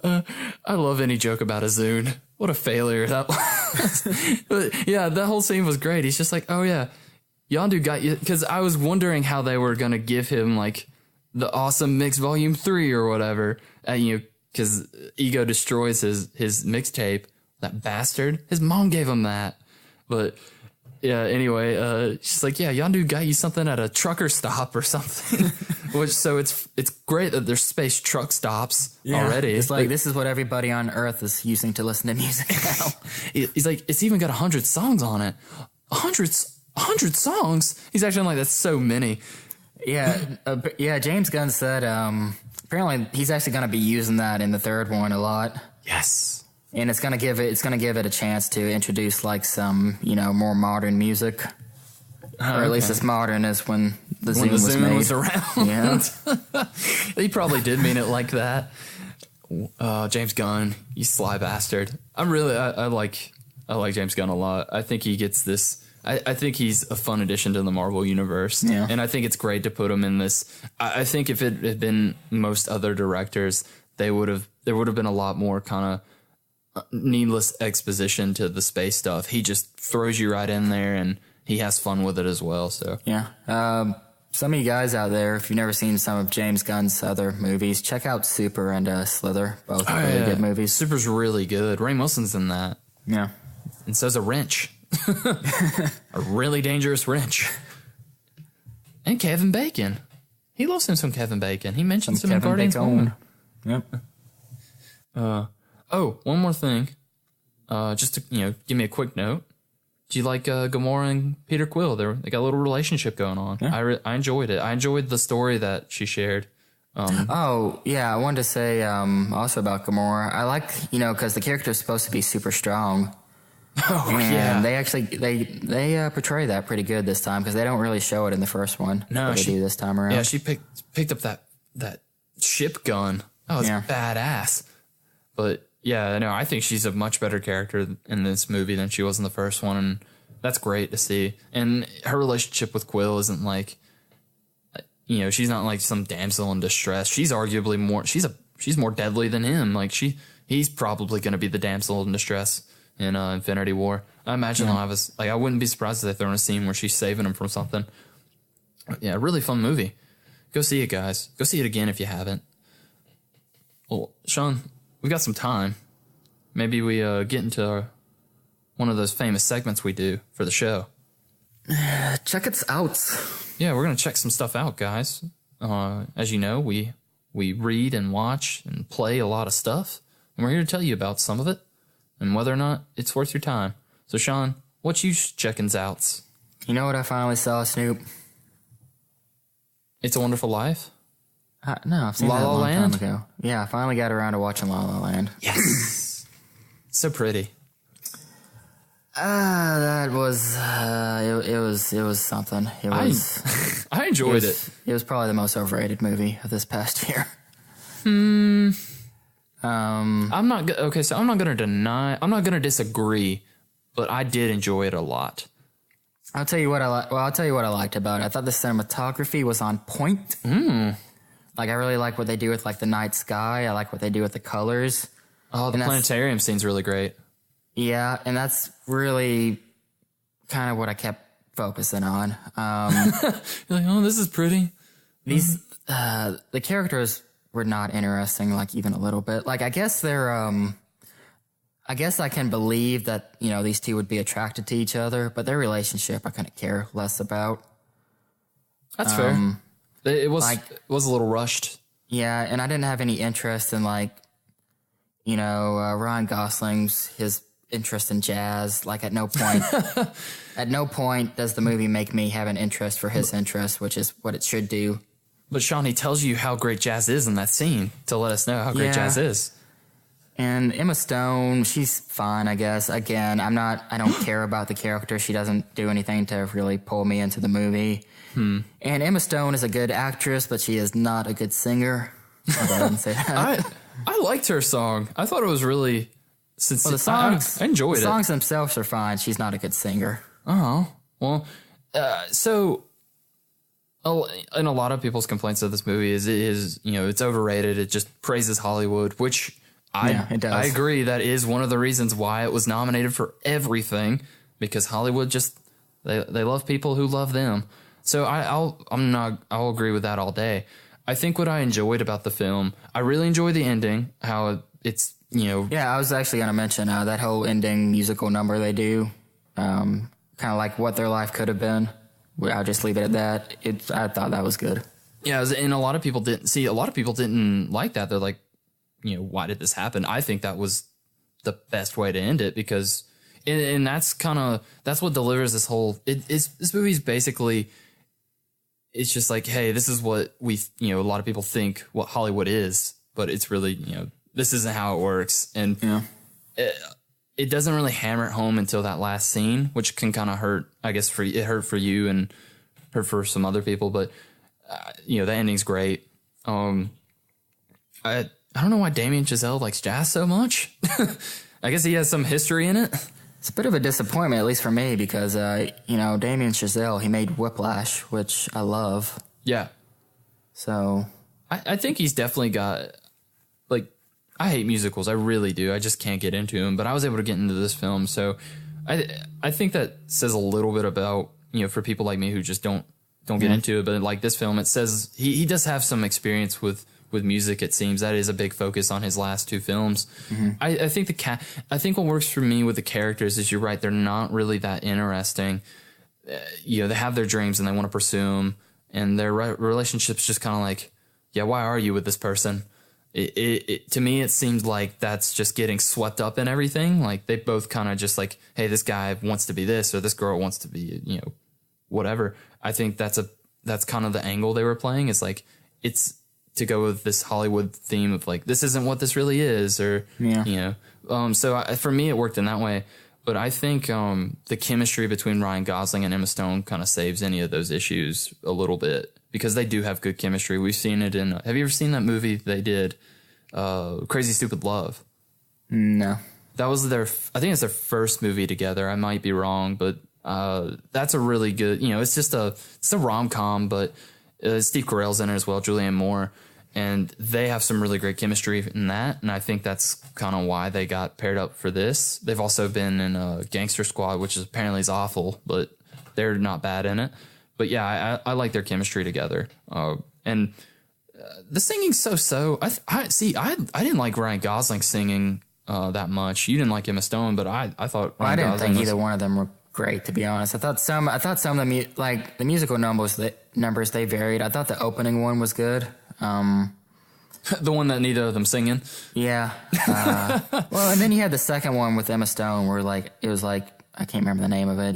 I love any joke about a Zune. What a failure that was. But, yeah, that whole scene was great. He's just like, oh, yeah, Yondu got you... Because I was wondering how they were going to give him, the Awesome Mix Volume 3 or whatever. Because Ego destroys his mixtape. That bastard. His mom gave him that. But, yeah, anyway, she's like, yeah, Yondu got you something at a trucker stop or something. So it's great that there's space truck stops already. It's this is what everybody on Earth is using to listen to music now. He's like, it's even got 100 songs on it. 100 songs? He's actually like, that's so many. Yeah, James Gunn said... apparently, he's actually going to be using that in the third one a lot. Yes, and it's going to give it a chance to introduce some more modern music, or at least as modern as when the Zune was around. Yeah, he probably did mean it like that. James Gunn, you sly bastard. I like James Gunn a lot. I think he gets this. I think he's a fun addition to the Marvel universe. Yeah. And I think it's great to put him in this. I think if it had been most other directors, there would have been a lot more kind of needless exposition to the space stuff. He just throws you right in there and he has fun with it as well. So yeah. Some of you guys out there, if you've never seen some of James Gunn's other movies, check out Super and Slither. Both really good movies. Super's really good. Ray Wilson's in that. Yeah. And so's a wrench. A really dangerous wrench. And Kevin Bacon. He loves him some Kevin Bacon. He mentions him in Guardians 1. Yep. One more thing. Just to give me a quick note. Do you like Gamora and Peter Quill? They got a little relationship going on. Yeah. I enjoyed it. I enjoyed the story that she shared. I wanted to say also about Gamora. I like because the character is supposed to be super strong. Oh, and yeah. They actually they portray that pretty good this time because they don't really show it in the first one. No, they do this time around. Yeah, she picked up that ship gun. Oh, it's badass. But yeah, no, I think she's a much better character in this movie than she was in the first one, and that's great to see. And her relationship with Quill isn't she's not like some damsel in distress. She's arguably more. She's more deadly than him. He's probably going to be the damsel in distress in Infinity War. I imagine they'll have us. Like, I wouldn't be surprised if they throw in a scene where she's saving him from something. Yeah, really fun movie. Go see it, guys. Go see it again if you haven't. Well, Sean, we got some time. Maybe we get into one of those famous segments we do for the show. Check it out. Yeah, we're gonna check some stuff out, guys. As you know, we read and watch and play a lot of stuff, and we're here to tell you about some of it and whether or not it's worth your time. So, Sean, what you checking outs? You know what I finally saw, Snoop? It's a Wonderful Life? No, I've seen La that a La long Land? time ago. Yeah, I finally got around to watching La La Land. Yes. So pretty. That was it was something. It was I enjoyed it. It was probably the most overrated movie of this past year. I'm not gonna disagree, but I did enjoy it a lot. I'll tell you what I liked about it. I thought the cinematography was on point. Like, I really like what they do with, like, the night sky. I like what they do with the colors. Oh, the planetarium scene's really great. Yeah, and that's really kind of what I kept focusing on. You're like, oh, this is pretty. These the characters were not interesting, like, even a little bit. Like, I guess they're I guess I can believe that, you know, these two would be attracted to each other, but their relationship I kind of care less about. That's fair. It was a little rushed. Yeah, and I didn't have any interest in, like, you know, Ryan Gosling's his interest in jazz. Like, at no point does the movie make me have an interest for his interest, which is what it should do. But Sean, he tells you how great jazz is in that scene to let us know how great jazz is. And Emma Stone, she's fine, I guess. Again, I don't care about the character. She doesn't do anything to really pull me into the movie. And Emma Stone is a good actress, but she is not a good singer. I didn't say that. I liked her song. I thought it was really sincere. Well, the songs, I enjoyed it. The songs themselves are fine. She's not a good singer. Oh, well, so and a lot of people's complaints of this movie is, you know, it's overrated. It just praises Hollywood, which it does. I agree. That is one of the reasons why it was nominated for everything, because Hollywood just, they love people who love them. So I'll agree with that all day. I think what I enjoyed about the film, I really enjoyed the ending, how it's, you know. Yeah, I was actually going to mention that whole ending musical number they do, kind of like what their life could have been. I'll just leave it at that. I thought that was good. Yeah, and a lot of people didn't like that. They're like, you know, why did this happen? I think that was the best way to end it, because, and that's what delivers this whole, this movie's basically, it's just like, hey, this is what a lot of people think what Hollywood is, but it's really, you know, this isn't how it works. And it doesn't really hammer it home until that last scene, which can kind of hurt, I guess, it hurt for you and hurt for some other people, but, you know, the ending's great. I don't know why Damien Chazelle likes jazz so much. I guess he has some history in it. It's a bit of a disappointment, at least for me, because, you know, Damien Chazelle, he made Whiplash, which I love. Yeah. So. I think he's definitely got, like, I hate musicals. I really do. I just can't get into them. But I was able to get into this film. So I think that says a little bit about, you know, for people like me who just don't get into it. But like this film, it says he does have some experience with music. It seems that is a big focus on his last two films. I think I think what works for me with the characters is, you're right, they're not really that interesting. You know, they have their dreams and they want to pursue them, and their relationships just kind of like, yeah, why are you with this person? To me, it seems like that's just getting swept up in everything. Like, they both kind of just like, hey, this guy wants to be this, or this girl wants to be, you know, whatever. I think that's kind of the angle they were playing, is like, it's to go with this Hollywood theme of like, this isn't what this really is, or, you know. So for me, it worked in that way. But I think the chemistry between Ryan Gosling and Emma Stone kind of saves any of those issues a little bit, because they do have good chemistry. We've seen it in, have you ever seen that movie they did, Crazy Stupid Love? No. That was I think it's their first movie together. I might be wrong, but that's a really good, you know, it's a rom-com, but Steve Carell's in it as well, Julianne Moore. and they have some really great chemistry in that, and I think that's kind of why they got paired up for this. They've also been in a Gangster Squad, which is apparently is awful, but they're not bad in it. But yeah, I like their chemistry together. And the singing's so. I didn't like Ryan Gosling singing that much. You didn't like Emma Stone, but I thought I didn't think either one of them were great, to be honest. I thought some of the the musical numbers they varied. I thought the opening one was good. The one that neither of them singing. Yeah. Well, and then you had the second one with Emma Stone, where it was I can't remember the name of it.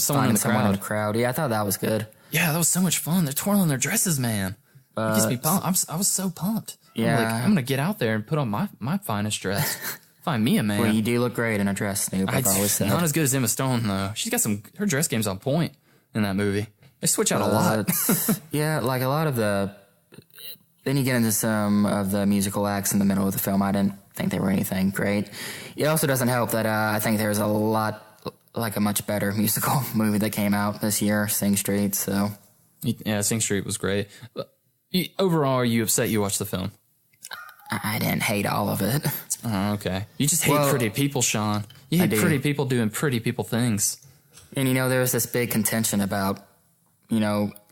Someone in the crowd. Yeah, I thought that was good. Yeah, that was so much fun. They're twirling their dresses, man. It gets me pumped. I was so pumped. Yeah, I'm gonna get out there and put on my finest dress. Find me a man. Well, you do look great in a dress, Snoop. I've always said. Not as good as Emma Stone though. She's got her dress game's on point in that movie. They switch out a lot. Yeah, like a lot of the. Then you get into some of the musical acts in the middle of the film. I didn't think they were anything great. It also doesn't help that I think there's a much better musical movie that came out this year, Sing Street. So yeah, Sing Street was great. Overall, are you upset you watched the film? I didn't hate all of it. Oh, okay. You just hate pretty people, Sean. You hate pretty people doing pretty people things. And, there was this big contention about,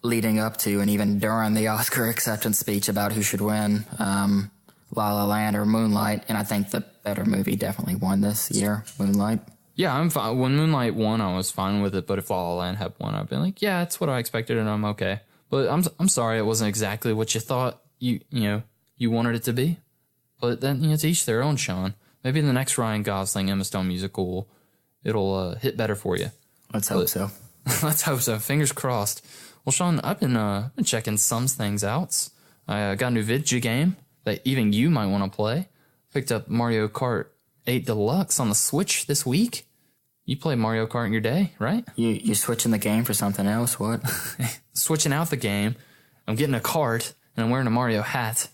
leading up to and even during the Oscar acceptance speech about who should win, La La Land or Moonlight. And I think the better movie definitely won this year, Moonlight. Yeah, I'm fine. When Moonlight won, I was fine with it. But if La La Land had won, I'd be like, yeah, it's what I expected and I'm okay. But I'm sorry it wasn't exactly what you thought you wanted it to be. But then, to each their own, Sean. Maybe in the next Ryan Gosling, Emma Stone musical, it'll hit better for you. Let's hope so. Let's hope so. Fingers crossed. Well, Sean, I've been checking some things out. I got a new video game that even you might want to play. Picked up Mario Kart 8 Deluxe on the Switch this week. You play Mario Kart in your day, right? You're switching the game for something else? What? Switching out the game. I'm getting a cart, and I'm wearing a Mario hat.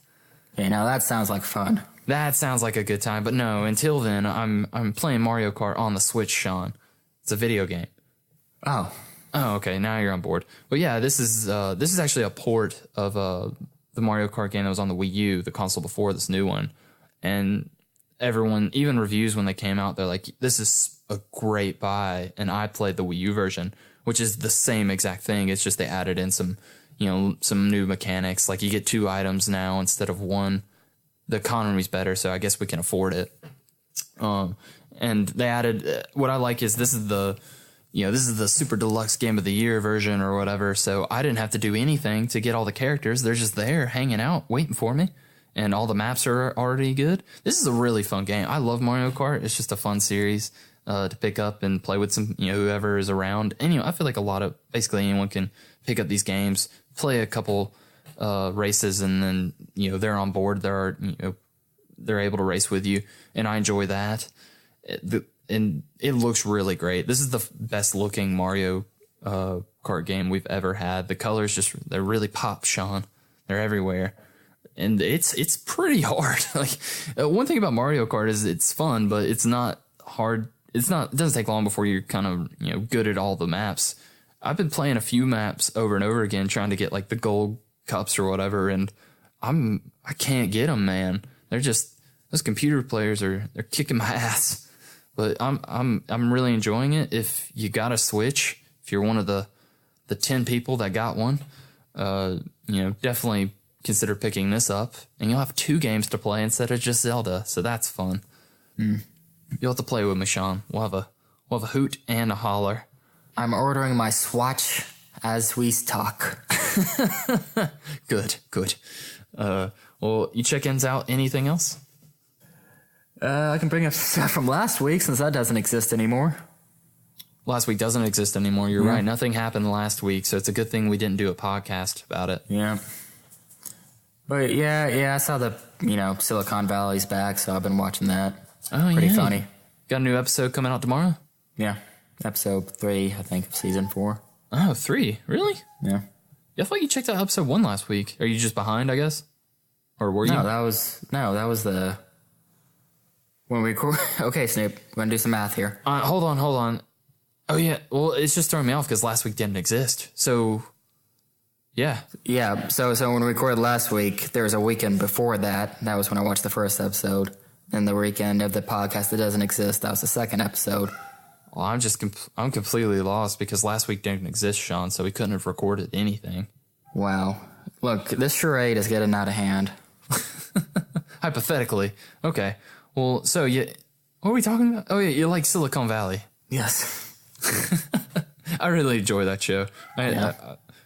Okay, now that sounds like fun. That sounds like a good time, but no, until then, I'm playing Mario Kart on the Switch, Sean. It's a video game. Oh, okay, now you're on board. But yeah, this is actually a port of the Mario Kart game that was on the Wii U, the console before this new one. And everyone, even reviews when they came out, they're like, this is a great buy. And I played the Wii U version, which is the same exact thing. It's just they added in some new mechanics. Like you get 2 items now instead of 1. The economy's better, so I guess we can afford it. And they added, what I like is this is the super deluxe game of the year version or whatever. So I didn't have to do anything to get all the characters. They're just there hanging out, waiting for me. And all the maps are already good. This is a really fun game. I love Mario Kart. It's just a fun series to pick up and play with some, whoever is around. And, I feel like basically anyone can pick up these games, play a couple races, and then, they're on board. They're able to race with you. And I enjoy that. And it looks really great. This is the best looking Mario Kart game we've ever had. The colors they're really pop, Sean. They're everywhere. And it's pretty hard. Like one thing about Mario Kart is it's fun, but it's not hard. It doesn't take long before you're kind of, good at all the maps. I've been playing a few maps over and over again, trying to get like the gold cups or whatever. And I can't get them, man. Those computer players they're kicking my ass. But I'm really enjoying it. If you got a Switch, if you're one of the 10 people that got one, definitely consider picking this up. And you'll have 2 games to play instead of just Zelda, so that's fun. You'll have to play with me, Sean. We'll have a hoot and a holler. I'm ordering my Swatch as we talk. Good. Well, you check-ins out. Anything else? I can bring up stuff from last week since that doesn't exist anymore. Last week doesn't exist anymore. You're right. Nothing happened last week, so it's a good thing we didn't do a podcast about it. Yeah. But yeah, I saw the, Silicon Valley's back, so I've been watching that. Oh, Pretty funny. Got a new episode coming out tomorrow? Yeah. Episode 3, I think, of season 4. Oh, 3? Really? Yeah. I thought you checked out episode 1 last week. Are you just behind, I guess? Or were you? No, that was the... When we okay, Snoop, we're going to do some math here. Hold on. Oh, yeah. Well, it's just throwing me off because last week didn't exist. So, Yeah. Yeah, so when we recorded last week, there was a weekend before that. That was when I watched the first episode. And the weekend of the podcast that doesn't exist, that was the second episode. Well, I'm completely lost because last week didn't exist, Sean, so we couldn't have recorded anything. Wow. Look, this charade is getting out of hand. Hypothetically. Okay. Well, so what are we talking about? Oh, yeah, you like Silicon Valley. Yes. I really enjoy that show.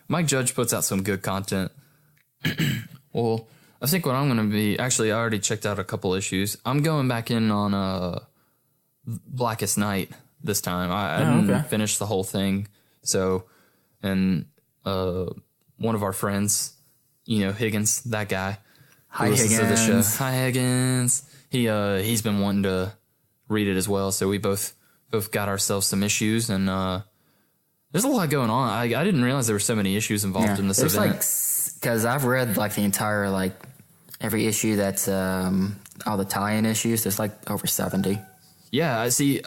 Mike Judge puts out some good content. Well, I think what I'm going to be... Actually, I already checked out a couple issues. I'm going back in on Blackest Night this time. I didn't finish the whole thing. So, and one of our friends, Higgins, that guy. Hi, Higgins. To the show. Hi, Higgins. He's been wanting to read it as well. So we both got ourselves some issues, and there's a lot going on. I didn't realize there were so many issues involved in this event. Because I've read the entire every issue that's all the tie-in issues. There's over 70. Yeah, I see.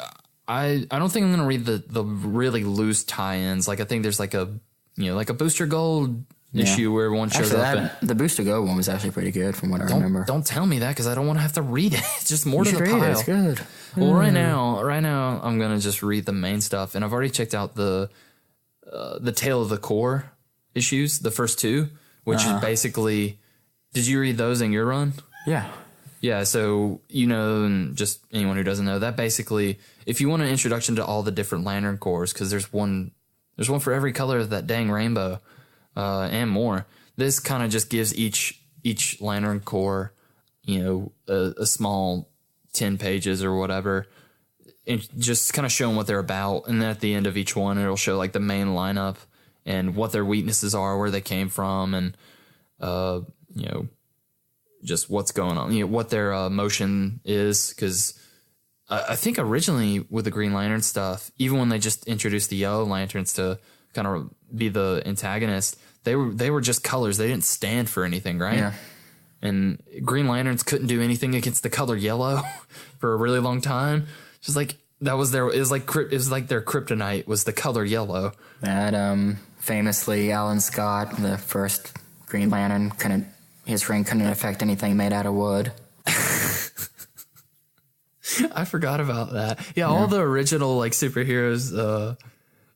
I don't think I'm gonna read the really loose tie-ins. I think there's a Booster Gold issue where one shows up. The Booster Gold one was actually pretty good from what I remember. Don't tell me that because I don't want to have to read it. It's just more to the pile. It's good. Well, right now I'm gonna just read the main stuff, and I've already checked out the Tale of the Core issues, the first two, which is basically. Did you read those in your run? Yeah. Yeah, so, and just anyone who doesn't know, that basically, if you want an introduction to all the different Lantern Corps, because there's one for every color of that dang rainbow, and more, this kind of just gives each Lantern Corps, a small 10 pages or whatever, and just kind of showing what they're about, and then at the end of each one, it'll show, the main lineup, and what their weaknesses are, where they came from, and, just what's going on, what their motion is. Because I think originally with the Green Lantern stuff, even when they just introduced the Yellow Lanterns to kind of be the antagonist, they were just colors. They didn't stand for anything, right? Yeah. And Green Lanterns couldn't do anything against the color yellow for a really long time. Just that was their. It was like their kryptonite was the color yellow. That famously, Alan Scott, the first Green Lantern, his ring couldn't affect anything made out of wood. I forgot about that. Yeah, all the original superheroes,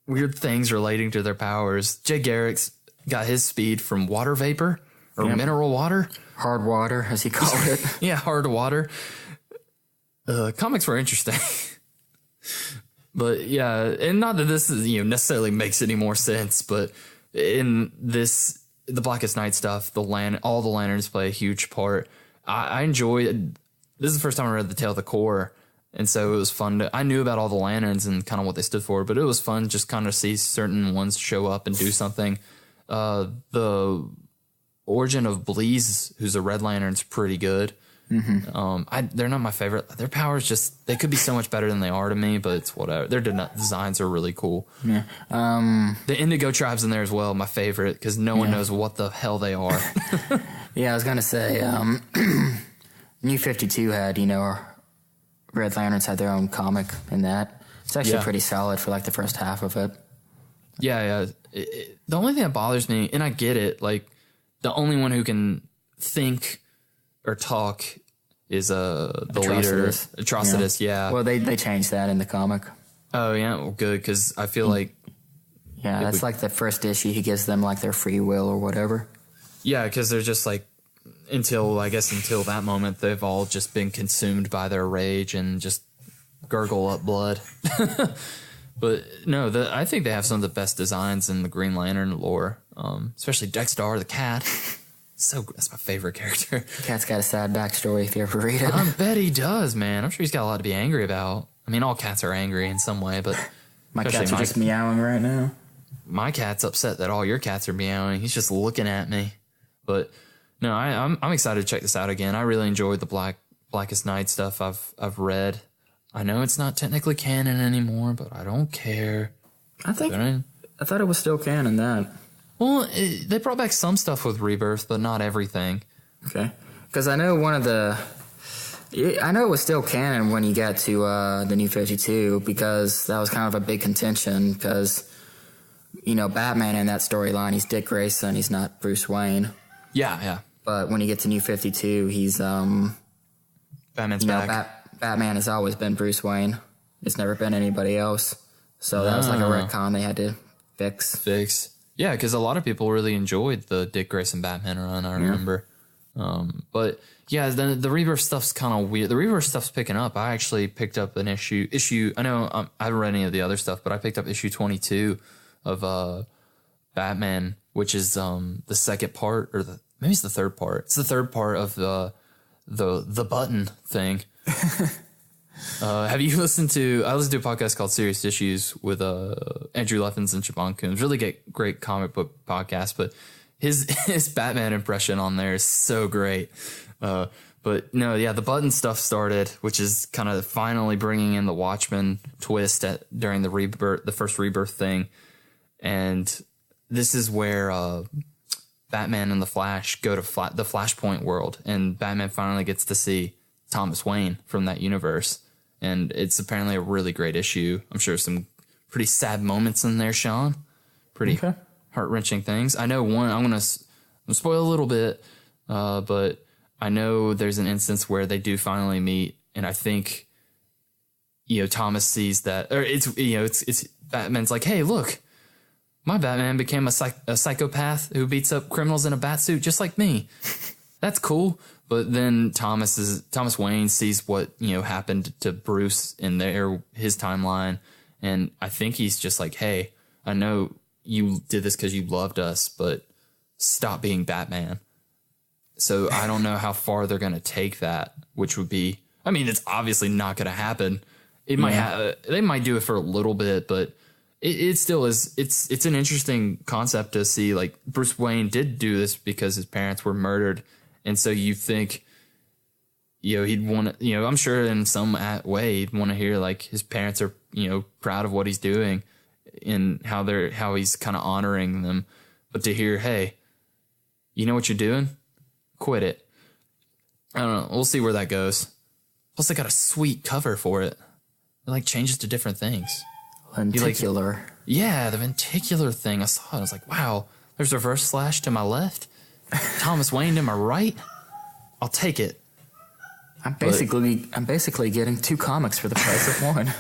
weird things relating to their powers. Jay Garrick's got his speed from water vapor or mineral water. Hard water, as he called it. Yeah, hard water. Comics were interesting. But yeah, and not that this is, necessarily makes any more sense, but in this, the Blackest Night stuff, all the lanterns play a huge part. I enjoy it. This is the first time I read the Tale of the Core, and so it was fun I knew about all the lanterns and kind of what they stood for, but it was fun just kind of see certain ones show up and do something. The origin of Bleeze, who's a Red Lantern's pretty good. Mm-hmm. They're not my favorite. Their powers they could be so much better than they are to me, but it's whatever. Their designs are really cool. Yeah. The Indigo Tribe's in there as well, my favorite, because no one knows what the hell they are. Yeah, I was gonna say, New 52 had, Red Lanterns had their own comic in that. It's actually pretty solid for the first half of it. Yeah. The only thing that bothers me, and I get it, the only one who can think or talk is the leader, Atrocitus. Yeah. Well, they changed that in the comic. Oh yeah, well good, because I feel like that's the first issue. He gives them their free will or whatever. Yeah, because they're just until that moment they've all just been consumed by their rage and just gurgle up blood. But no, I think they have some of the best designs in the Green Lantern lore, especially Dexter the cat. That's my favorite character. Cat's got a sad backstory if you ever read it. I bet he does, man. I'm sure he's got a lot to be angry about. I mean, all cats are angry in some way, but my cats are just meowing right now. My cat's upset that all your cats are meowing. He's just looking at me. But no, I'm excited to check this out again. I really enjoyed the Blackest Night stuff I've read. I know it's not technically canon anymore, but I don't care. I thought it was still canon, that. Well, they brought back some stuff with Rebirth, but not everything. Okay. Because I know I know it was still canon when you got to the New 52, because that was kind of a big contention, because Batman in that storyline, he's Dick Grayson. He's not Bruce Wayne. Yeah. But when you get to New 52, he's Batman's back. Batman has always been Bruce Wayne. It's never been anybody else. So that was like a retcon they had to fix. Yeah, because a lot of people really enjoyed the Dick Grayson Batman run, I remember. But yeah, the Rebirth stuff's kind of weird. The Rebirth stuff's picking up. I actually picked up an issue. I know I haven't read any of the other stuff, but I picked up issue 22 of Batman, which is the second part, or maybe it's the third part. It's the third part of the button thing. Have you listened to? I listened to a podcast called Serious Issues with Andrew Leffins and Siobhan Coons. Really great comic book podcast, but his Batman impression on there is so great. But no, yeah, the button stuff started, which is kind of finally bringing in the Watchmen twist during the first Rebirth thing, and this is where Batman and the Flash go to the Flashpoint world, and Batman finally gets to see Thomas Wayne from that universe. And it's apparently a really great issue. I'm sure some pretty sad moments in there, Sean. Pretty heart-wrenching things. I know one, I'm going to spoil a little bit, but I know there's an instance where they do finally meet, and I think, Thomas sees that, or it's Batman's like, hey, look, my Batman became a psychopath who beats up criminals in a batsuit just like me. That's cool. But then Thomas Wayne sees what, happened to Bruce in his timeline. And I think he's just like, hey, I know you did this because you loved us, but stop being Batman. So I don't know how far they're going to take that, which would be, it's obviously not going to happen. It might they might do it for a little bit, but it still is. It's an interesting concept to see, like, Bruce Wayne did do this because his parents were murdered. And so you think, he'd want to, I'm sure in some way he'd want to hear, like, his parents are, proud of what he's doing and how he's kind of honoring them. But to hear, hey, you know what you're doing? Quit it. I don't know. We'll see where that goes. Plus, they got a sweet cover for it. It, like, changes to different things. Lenticular. Yeah, the lenticular thing. I saw it. I was like, wow, there's reverse slash to my left. Thomas Wayne to my right. I'll take it. I'm basically getting 2 comics for the price of one.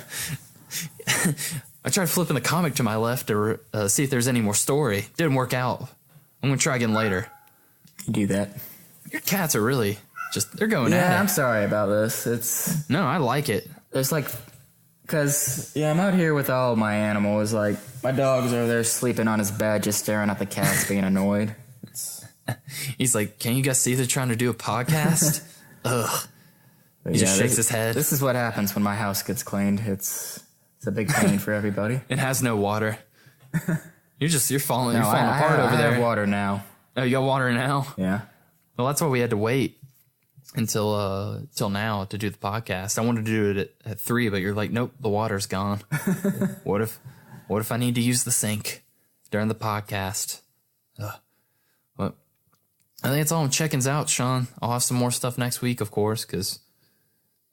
I tried flipping the comic to my left to see if there's any more story. Didn't work out. I'm gonna try again later. You do that. Your cats are really they're going at it. Yeah, I'm sorry about this. No, I like it. It's like, because I'm out here with all my animals. Like, my dog's over there sleeping on his bed, just staring at the cats, being annoyed. He's like, can you guys see they're trying to do a podcast? Ugh. He just shakes his head. This is what happens when my house gets cleaned. It's a big pain for everybody. It has no water. You're falling apart over there. I have water now. Oh, you got water now? Yeah. Well, that's why we had to wait until now to do the podcast. I wanted to do it at 3, but you're like, nope, the water's gone. What if I need to use the sink during the podcast? Well, I think it's all check-ins out, Sean. I'll have some more stuff next week, of course, because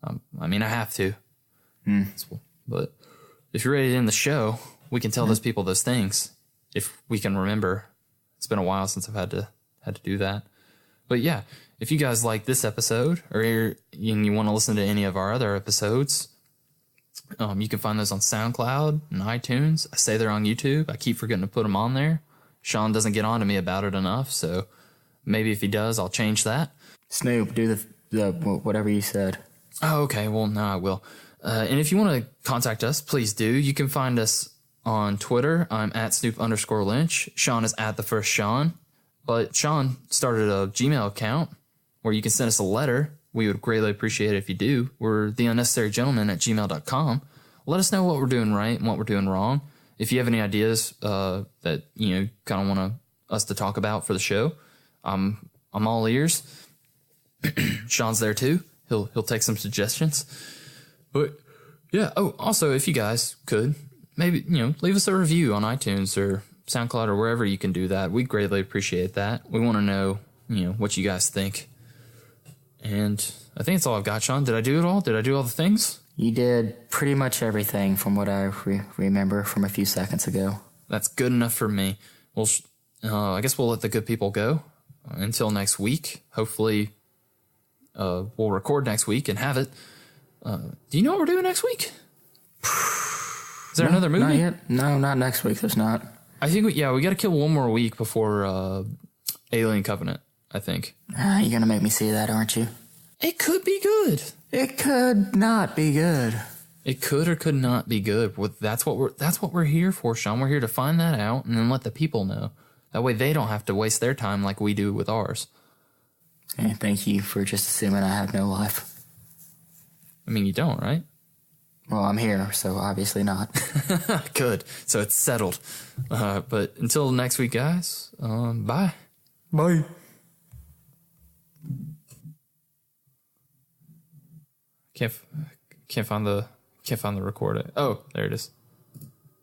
I have to. But if you're ready to end the show, we can tell those people those things if we can remember. It's been a while since I've had to do that. But yeah, if you guys like this episode or you want to listen to any of our other episodes, you can find those on SoundCloud and iTunes. I say they're on YouTube. I keep forgetting to put them on there. Sean doesn't get on to me about it enough, so maybe if he does, I'll change that. Snoop, do the whatever you said. Oh, okay. Well, no, I will. And if you want to contact us, please do. You can find us on Twitter. I'm at Snoop_Lynch. Sean is at the first Sean. But Sean started a Gmail account where you can send us a letter. We would greatly appreciate it if you do. We're theunnecessarygentlemen@gmail.com. Let us know what we're doing right and what we're doing wrong. If you have any ideas that kind of want us to talk about for the show, I'm all ears. Sean's there too. He'll take some suggestions. But yeah. Oh, also, if you guys could maybe leave us a review on iTunes or SoundCloud or wherever you can do that. We greatly appreciate that. We want to know what you guys think. And I think that's all I've got, Sean. Did I do it all? Did I do all the things? You did pretty much everything from what I remember from a few seconds ago. That's good enough for me. I guess we'll let the good people go until next week. Hopefully, we'll record next week and have it. Do you know what we're doing next week? Is there another movie? Not yet. No, not next week. There's not. I think we got to kill one more week before Alien Covenant, I think. You're going to make me see that, aren't you? It could be good. It could not be good. It could or could not be good. That's what we're here for, Sean. We're here to find that out and then let the people know. That way they don't have to waste their time like we do with ours. Hey, thank you for just assuming I have no life. I mean, you don't, right? Well, I'm here, so obviously not. Good. So it's settled. But until next week, guys, bye. Bye. Can't find the record. Oh, there it is.